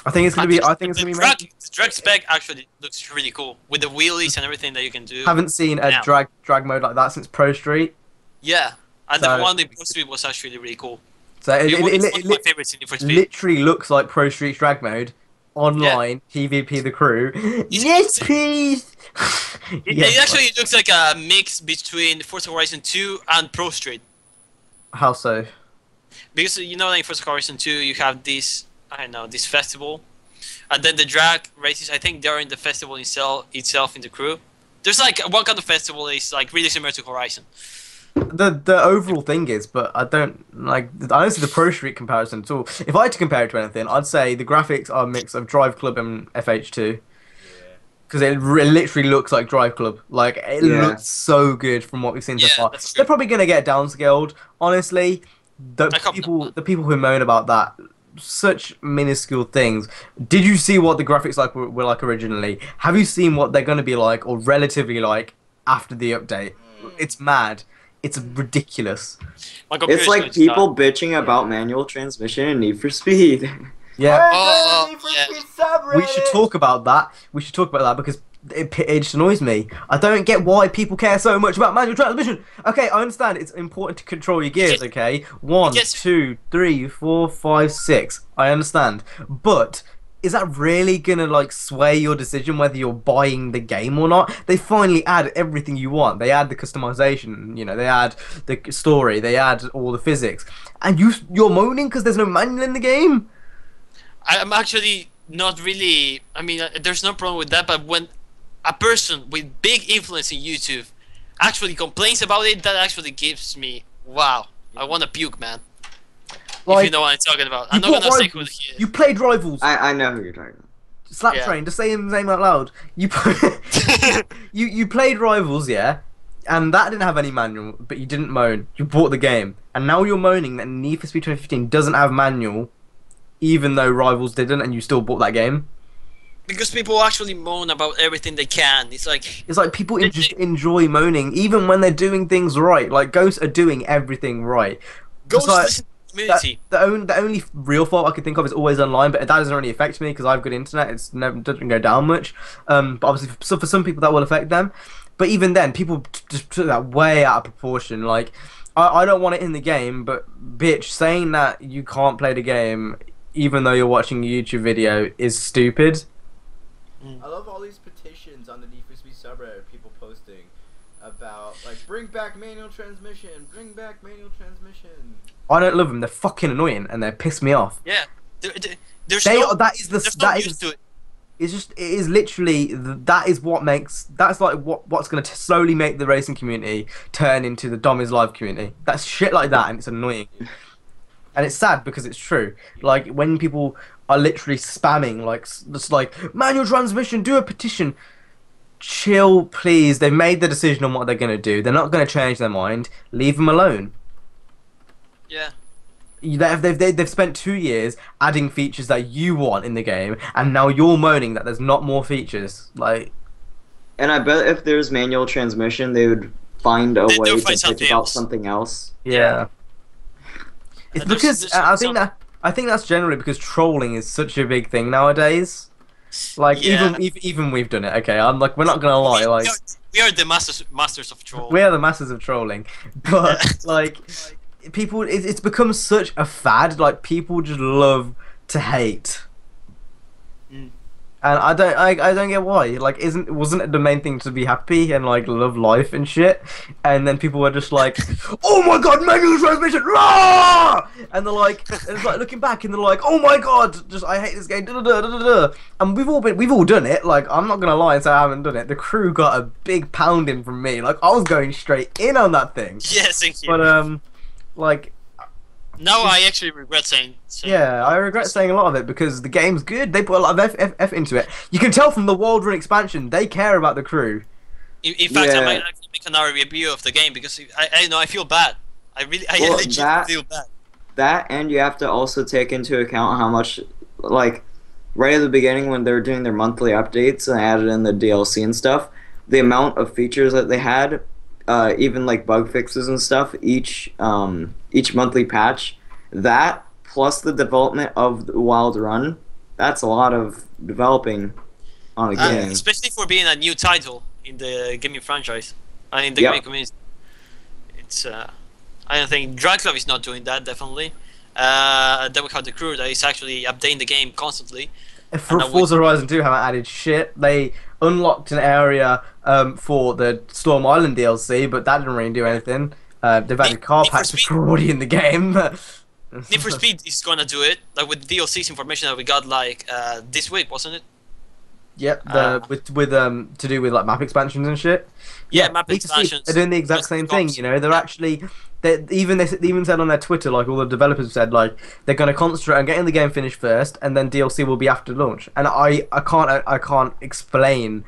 I think it's gonna be. The drag spec actually looks really cool with the wheelies and everything that you can do. Haven't seen a drag mode like that since Pro Street. Yeah, and the one in Pro Street was actually really cool. So it literally looks like Pro Street's drag mode online. PvP the crew. Yes, please. It actually looks like a mix between Forza Horizon 2 and Pro Street. How so? Because you know, in Forza Horizon 2, you have this. I don't know, this festival, and then the drag races. I think they're in the festival itself in the crew. There's like one kind of festival is like really similar to Horizon. The overall thing is, but I don't see the Pro Street comparison at all. If I had to compare it to anything, I'd say the graphics are a mix of Drive Club and FH2. Because it literally looks like Drive Club. Like, it looks so good from what we've seen so far. They're probably gonna get downscaled. Honestly, the people who moan about that. Such minuscule things. Did you see what the graphics were like originally? Have you seen what they're going to be like, or relatively like, after the update? It's mad. It's ridiculous. It's like people bitching about manual transmission and Need for Speed. Yeah. We should talk about that. Because it just annoys me. I don't get why people care so much about manual transmission. Okay, I understand it's important to control your gears, okay? 1, 2, 3, 4, 5, 6. I understand. But is that really gonna like sway your decision whether you're buying the game or not? They finally add everything you want. They add the customization, you know, they add the story, they add all the physics. And you're moaning because there's no manual in the game? I'm actually not really, I mean, there's no problem with that, but when a person with big influence in YouTube actually complains about it, that actually gives me, wow, I want to puke, man. Like, if you know what I'm talking about. I'm not going to say who he is. You played Rivals. I know who you're talking about. Slap Train, just say his name out loud. You played Rivals, yeah? And that didn't have any manual, but you didn't moan. You bought the game. And now you're moaning that Need for Speed 2015 doesn't have manual, even though Rivals didn't, and you still bought that game. Because people actually moan about everything they can. It's like people just enjoy moaning, even when they're doing things right. Like, Ghosts are doing everything right. Ghosts listen to the community. The only real fault I can think of is Always Online, but that doesn't really affect me because I have good internet. It doesn't go down much. But obviously, for some people that will affect them. But even then, people just took that way out of proportion. Like, I don't want it in the game, but bitch, saying that you can't play the game even though you're watching a YouTube video is stupid. I love all these petitions on the Need for Speed subreddit, people posting about, like, bring back manual transmission, bring back manual transmission. I don't love them. They're fucking annoying and they piss me off. Yeah, It's literally what's going to slowly make the racing community turn into the DOMISLIVE community. That's shit like that, and it's annoying. And it's sad because it's true. Like, when people are literally spamming, like, just like, manual transmission, do a petition. Chill, please. They've made the decision on what they're going to do. They're not going to change their mind. Leave them alone. Yeah. They've spent 2 years adding features that you want in the game, and now you're moaning that there's not more features. Like, and I bet if there's manual transmission, they would find a way to bitch about something else. Yeah. It's because I think that's generally because trolling is such a big thing nowadays. Like Yeah. even we've done it. Okay, I'm like we're not gonna lie. Like we are the masters of troll. we are the masters of trolling, but like people, it's become such a fad. Like people just love to hate. And I don't get why. Like, wasn't it the main thing to be happy and like love life and shit? And then people were just like, "Oh my god, manual transmission!" Rah! And they're like, it's like looking back and they're like, "Oh my god, just I hate this game." Da, da, da, da, da. And we've all done it. Like, I'm not gonna lie and say I haven't done it. The crew got a big pounding from me. Like, I was going straight in on that thing. Yes, thank you. But like. No, I actually regret saying. Yeah, I regret saying a lot of it because the game's good. They put a lot of effort into it. You can tell from the World Run expansion, they care about the crew. In fact, I might actually make another review of the game because I know I feel bad. I legit feel bad. That, and you have to also take into account how much, like, right at the beginning when they were doing their monthly updates and added in the DLC and stuff, the amount of features that they had, even like bug fixes and stuff, each monthly patch, that plus the development of the Wild Run, that's a lot of developing on a game. Especially for being a new title in the gaming franchise, in the gaming community. It's I don't think Drivecast is not doing that, definitely. Then we have the crew that is actually updating the game constantly. For Forza Horizon 2 haven't added shit. They unlocked an area for the Storm Island DLC, but that didn't really do anything. They've added car packs, which were already in the game. Need for Speed is gonna do it, like with DLC's information that we got like this week, wasn't it? Yep, with to do with like map expansions and shit. Yeah, map expansions. They're doing the exact same thing, you know. They're actually they even said on their Twitter, like all the developers have said, like they're going to concentrate on getting the game finished first, and then DLC will be after launch. And I can't explain.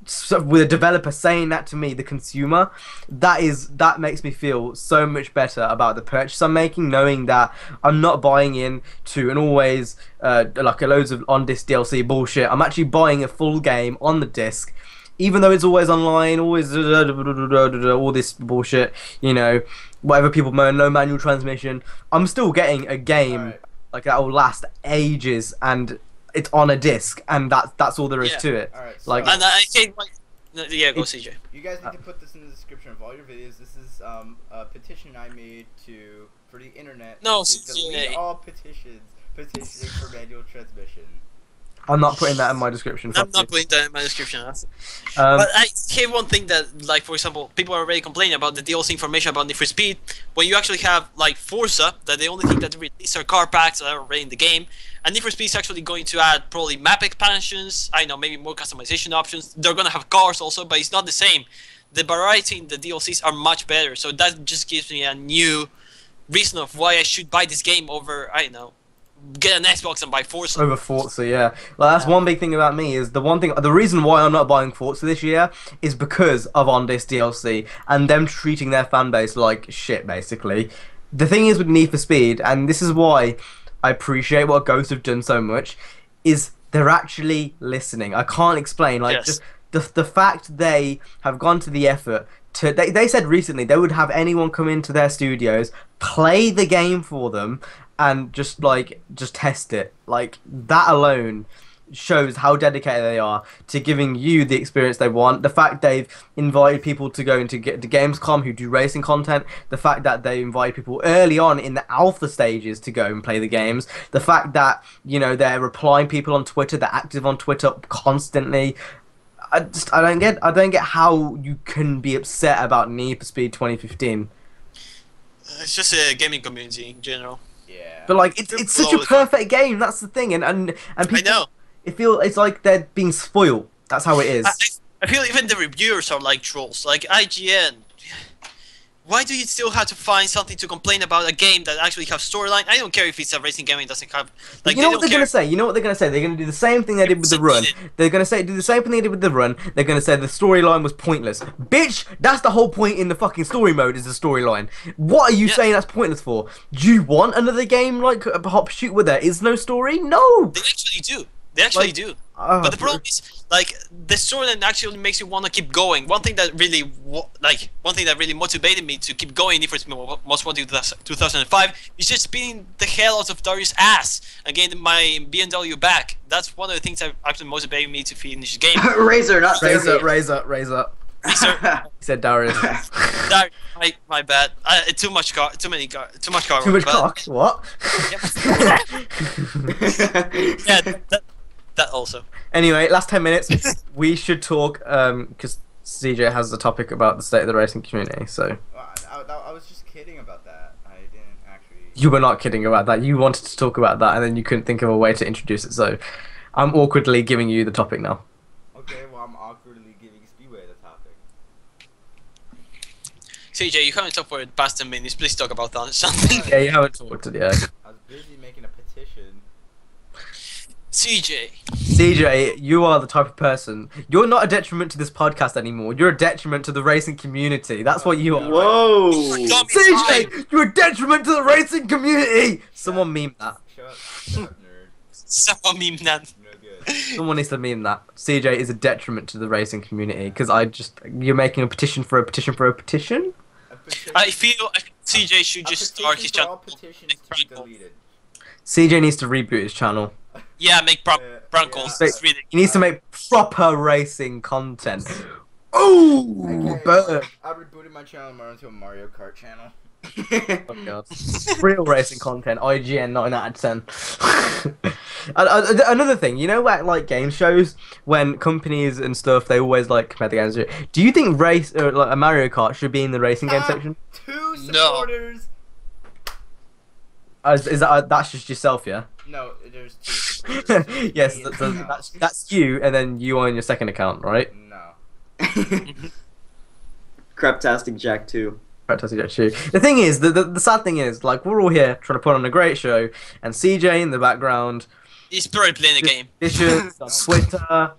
So with a developer saying that to me, the consumer, that makes me feel so much better about the purchase I'm making, knowing that I'm not buying in to an always like a loads of on disc DLC bullshit. I'm actually buying a full game on the disc, even though it's always online, always all this bullshit, you know, whatever people moan, no manual transmission. I'm still getting a game like that will last ages and. It's on a disc, and that's all there is to it. Alright, so like, and I think, yeah, go CJ. You guys need to put this in the description of all your videos. This is a petition I made for the internet. No, to delete all petitioning for manual transmission. I'm not putting that in my description. I'm not putting that in my description. But I hear one thing that, like, for example, people are already complaining about the DLC information about Need for Speed. When you actually have, like, Forza, that the only thing that they release are car packs that are already in the game. And Need for Speed is actually going to add probably map expansions. I know, maybe more customization options. They're going to have cars also, but it's not the same. The variety in the DLCs are much better. So that just gives me a new reason of why I should buy this game over, I don't know, get an Xbox and buy Forza. Over Forza, yeah. Well, that's one big thing about me is the reason why I'm not buying Forza this year is because of on-disc DLC and them treating their fan base like shit, basically. The thing is with Need for Speed, and this is why I appreciate what Ghost have done so much, is they're actually listening. I can't explain, like, just the fact they have gone to the effort to. They said recently they would have anyone come into their studios, play the game for them, and just test it. Like, that alone shows how dedicated they are to giving you the experience they want. The fact they've invited people to go into Gamescom who do racing content, the fact that they invite people early on in the alpha stages to go and play the games, the fact that, you know, they're replying people on Twitter, they're active on Twitter constantly. I don't get how you can be upset about Need for Speed 2015. It's just a gaming community in general. Yeah. But like it's such a perfect game. That's the thing, and people, I know. It's like they're being spoiled. That's how it is. I feel even the reviewers are like trolls, like IGN. Why do you still have to find something to complain about a game that actually has storyline? I don't care if it's a racing game and doesn't have. Like, you know what they're gonna say? You know what they're gonna say? They're gonna do the same thing they did with the Run. They're gonna do the same thing they did with the Run. They're gonna say the storyline was pointless. Bitch, that's the whole point in the fucking story mode is the storyline. What are you saying that's pointless for? Do you want another game like a hop shoot where there is no story? No. They actually do. They actually do. But the problem is, like, the storyline actually makes you want to keep going. One thing that really motivated me to keep going in Need for Speed Most Wanted 2005 is just beating the hell out of Darius' ass and getting my BMW back. That's one of the things that actually motivated me to finish the game. Razor, not Razor. He said Darius. Darius, my bad. Too much car. What? Yeah, that also. Anyway, last 10 minutes. We should talk because CJ has a topic about the state of the racing community. So. I was just kidding about that. I didn't actually. You were not kidding about that. You wanted to talk about that, and then you couldn't think of a way to introduce it. So, I'm awkwardly giving you the topic now. Okay, well, I'm awkwardly giving Speedway the topic. CJ, you haven't talked for the past 10 minutes. Please talk about that something. Yeah, you haven't talked yet. I was busy making a petition. CJ, you are the type of person. You're not a detriment to this podcast anymore. You're a detriment to the racing community. That's what you are. Whoa! CJ, you're a detriment to the racing community. Someone meme that. Shut up, nerd. Someone meme that. No good. Someone needs to meme that. CJ is a detriment to the racing community because you're making a petition for a petition for a petition. I feel CJ should just start his channel. All petitions to be deleted. CJ needs to reboot his channel. Yeah, make Broncos. He needs to make proper racing content. Oh, bird. I rebooted my channel and into a Mario Kart channel. Oh god. Real racing content, IGN 9 out of 10. Another thing, you know at like game shows when companies and stuff they always like compare the games. Do you think like a Mario Kart should be in the racing game section? 2 supporters. Is that that's just yourself, yeah? No, there's 2 supporters. Yes, that's you, and then you on your second account, right? No. CraptasticJack 2. CraptasticJack 2. The thing is, the sad thing is, like we're all here trying to put on a great show, and CJ in the background. He's probably playing the game. Dishes on Twitter.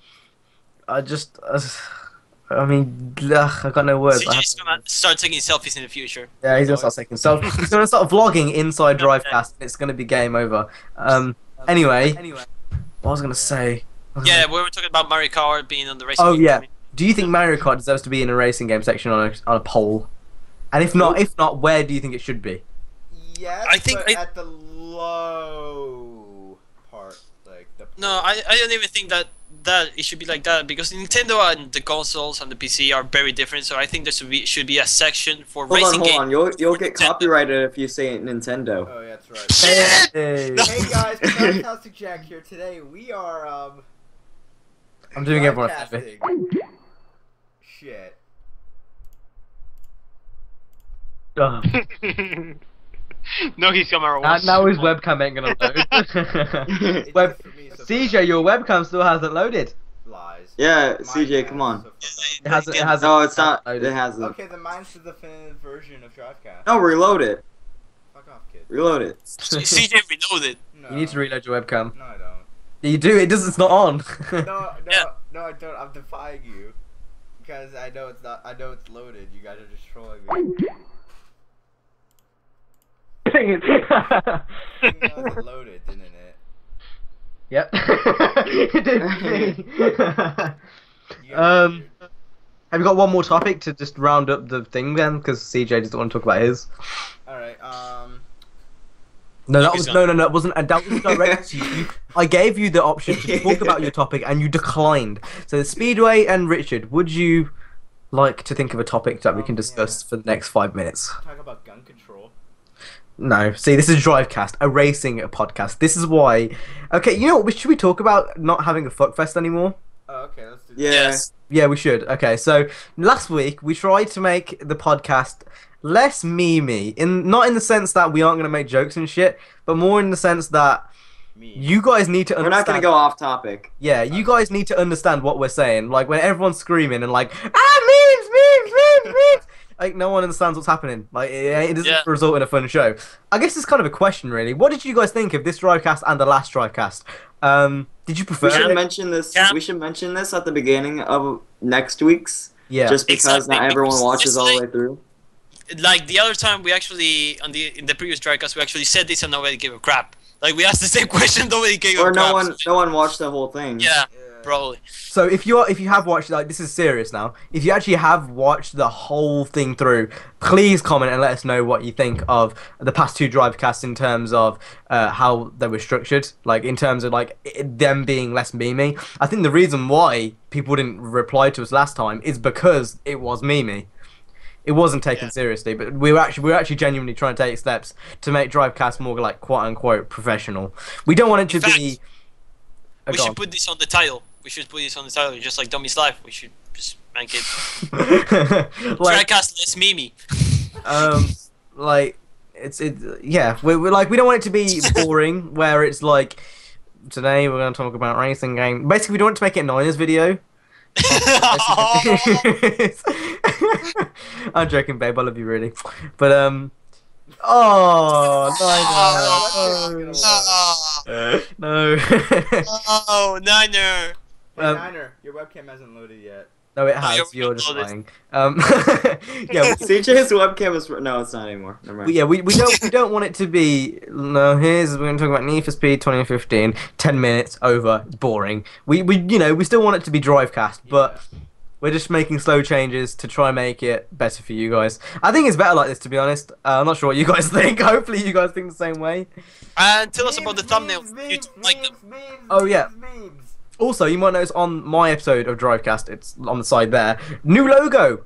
I mean, I got no words. CJ's gonna start taking selfies in the future. Yeah, he's gonna start taking selfies. He's gonna start vlogging inside Drivecast. It's gonna be game over. Anyway, what I was gonna say. Yeah, we were talking about Mario Kart being on the racing. Oh yeah. Do you think Mario Kart deserves to be in a racing game section on a poll? And if not, where do you think it should be? Yes, I think at the low part, like the. No, I don't even think that it should be like that because Nintendo and the consoles and the PC are very different. So I think there should be a section for racing games. Hold on, you'll get copyrighted if you say Nintendo. Oh yeah, that's right. Hey, hey guys, CraptasticJack here. Today we are I'm doing everyone a Drivecasting. favor. Shit. No, he's camera. Now his webcam ain't gonna load. CJ, your webcam still hasn't loaded. Lies. Yeah, CJ, come on. It hasn't. No, it's not. It hasn't. Okay, then mine's the definitive version of Drivecast. No, reload it. Fuck off, kid. Reload it. CJ reloaded. No. You need to reload your webcam. No, I don't. You do. It does. It's not on. No, I don't. I'm defying you because I know it's not. I know it's loaded. You guys are just trolling me. It loaded, didn't it? Yep. It did. Have you got one more topic to just round up the thing then? Because CJ doesn't want to talk about his. All right. No, that was no. It wasn't. That was direct to you. I gave you the option to talk about your topic, and you declined. So, Speedway and Richard, would you like to think of a topic that we can discuss for the next 5 minutes? Talk about gun control. No. See, this is Drivecast, a racing podcast. This is why. Okay, you know what? Should we talk about not having a fuckfest anymore? Oh, okay. Let's do that. Yeah. Yes. Yeah, we should. Okay, so last week we tried to make the podcast less memey, not in the sense that we aren't going to make jokes and shit, but more in the sense that you guys need to understand. We're not going to go off topic. Yeah, you guys need to understand what we're saying. Like when everyone's screaming and like, memes. Like no one understands what's happening. Like it doesn't result in a fun show. I guess it's kind of a question, really. What did you guys think of this Drivecast and the last Drivecast? Did you prefer? We should mention this. We should mention this at the beginning of next week's. Yeah. Just because not everyone watches all the way through. Like the other time, we actually in the previous Drivecast we actually said this and nobody gave a crap. Like we asked the same question, nobody gave. Or no one watched the whole thing. Yeah, probably. So if you have watched, like, this is serious now. If you actually have watched the whole thing through, please comment and let us know what you think of the past 2 Drivecasts in terms of how they were structured, like in terms of like them being less memey. I think the reason why people didn't reply to us last time is because it was memey. It wasn't taken seriously, but we were actually genuinely trying to take steps to make Drivecast more like quote unquote professional. We don't want it to be. We should put this on the title. We should put this on the title, just like DOMISLIVE. We should just make it Drivecast less memey. Like yeah. We're like, we don't want it to be boring, where it's like, today we're going to talk about racing game. Basically, we don't want to make it a Niners video. I'm joking, babe. I love you really, but no. Oh, Niner. Hey, Niner, your webcam hasn't loaded yet. No, it has. You're just lying. Yeah, CJ's webcam is no, it's not anymore. Never mind. Yeah, we don't want it to be. No, we're going to talk about Need for Speed 2015. 10 minutes over. It's boring. We still want it to be Drivecast, but we're just making slow changes to try and make it better for you guys. I think it's better like this, to be honest. I'm not sure what you guys think. Hopefully, you guys think the same way. And tell us about the thumbnails. You don't like them. Oh yeah. Also, you might notice on my episode of Drivecast, it's on the side there, new logo.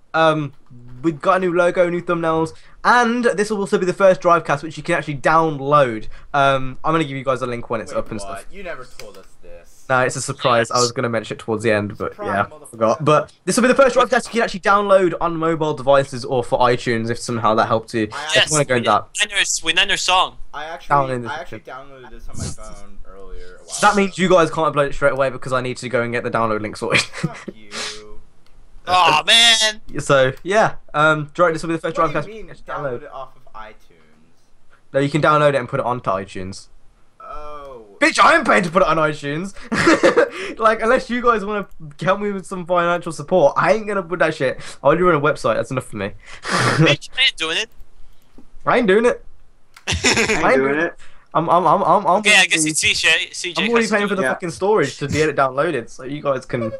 We've got a new logo, new thumbnails, and this will also be the first Drivecast which you can actually download. I'm gonna give you guys a link when it's up and stuff. You never told us this. No, it's a surprise. I was gonna mention it towards the end, but yeah, I forgot. But this will be the first Drivecast you can actually download on mobile devices or for iTunes if somehow that helps you. Yes, you want to go into that. We Niners song. I actually downloaded this on my phone earlier. That means you guys can't upload it straight away because I need to go and get the download link sorted. Fuck you. Oh man. So yeah, this will be the first Drivecast. What do you mean download it off of iTunes? No, you can download it and put it onto iTunes. Oh. Bitch, I am paying to put it on iTunes. Like, unless you guys want to help me with some financial support, I ain't gonna put that shit. I already run a website. That's enough for me. Bitch, I ain't doing it. I ain't doing it. I ain't doing it. I'm okay, I guess it's CJ. I'm already paying for the fucking storage to get it downloaded, so you guys can.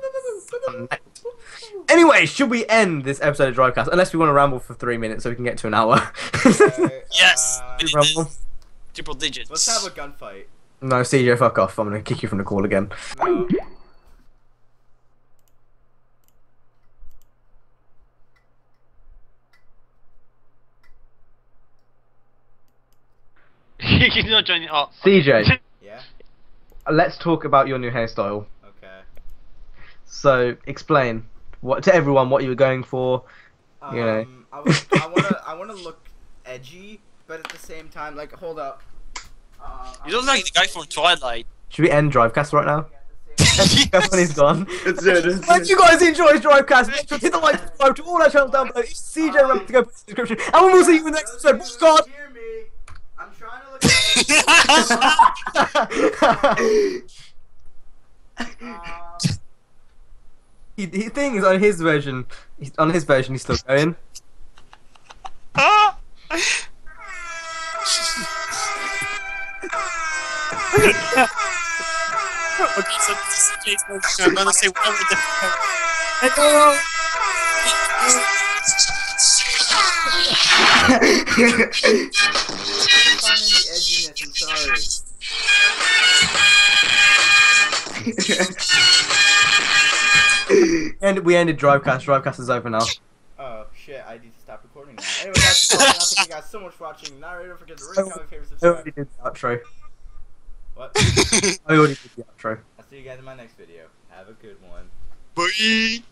Anyway, should we end this episode of Drivecast? Unless we want to ramble for 3 minutes so we can get to an hour. Yes. Triple digits. Let's have a gunfight. No, CJ, fuck off. I'm gonna kick you from the call again. No. He's not joining. Oh. CJ. Yeah? Let's talk about your new hairstyle. Okay. So, explain to everyone what you were going for. You know. I wanna look edgy, but at the same time, like, hold up. You look like the guy from Twilight. Should we end Drivecast right now? Yes. When he's gone. It's it. If you guys enjoy Drivecast, make sure to hit the like subscribe to all our channels down below. CJ, remember to go put the description. And we will see you in the next episode. God. Hear me. I'm trying to look The thing is, on his version, he's still going. Okay, so this is Jake's version. I'm gonna say whatever the fuck. find any edginess, I'm sorry. And we ended Drivecast. Drivecast is over now. Oh shit, I need to stop recording now. Anyway, guys, thank you guys so much for watching. Now, don't forget to rate, comment, favorite, I subscribe. already did the outro. What? I already did the outro. I'll see you guys in my next video. Have a good one. Bye.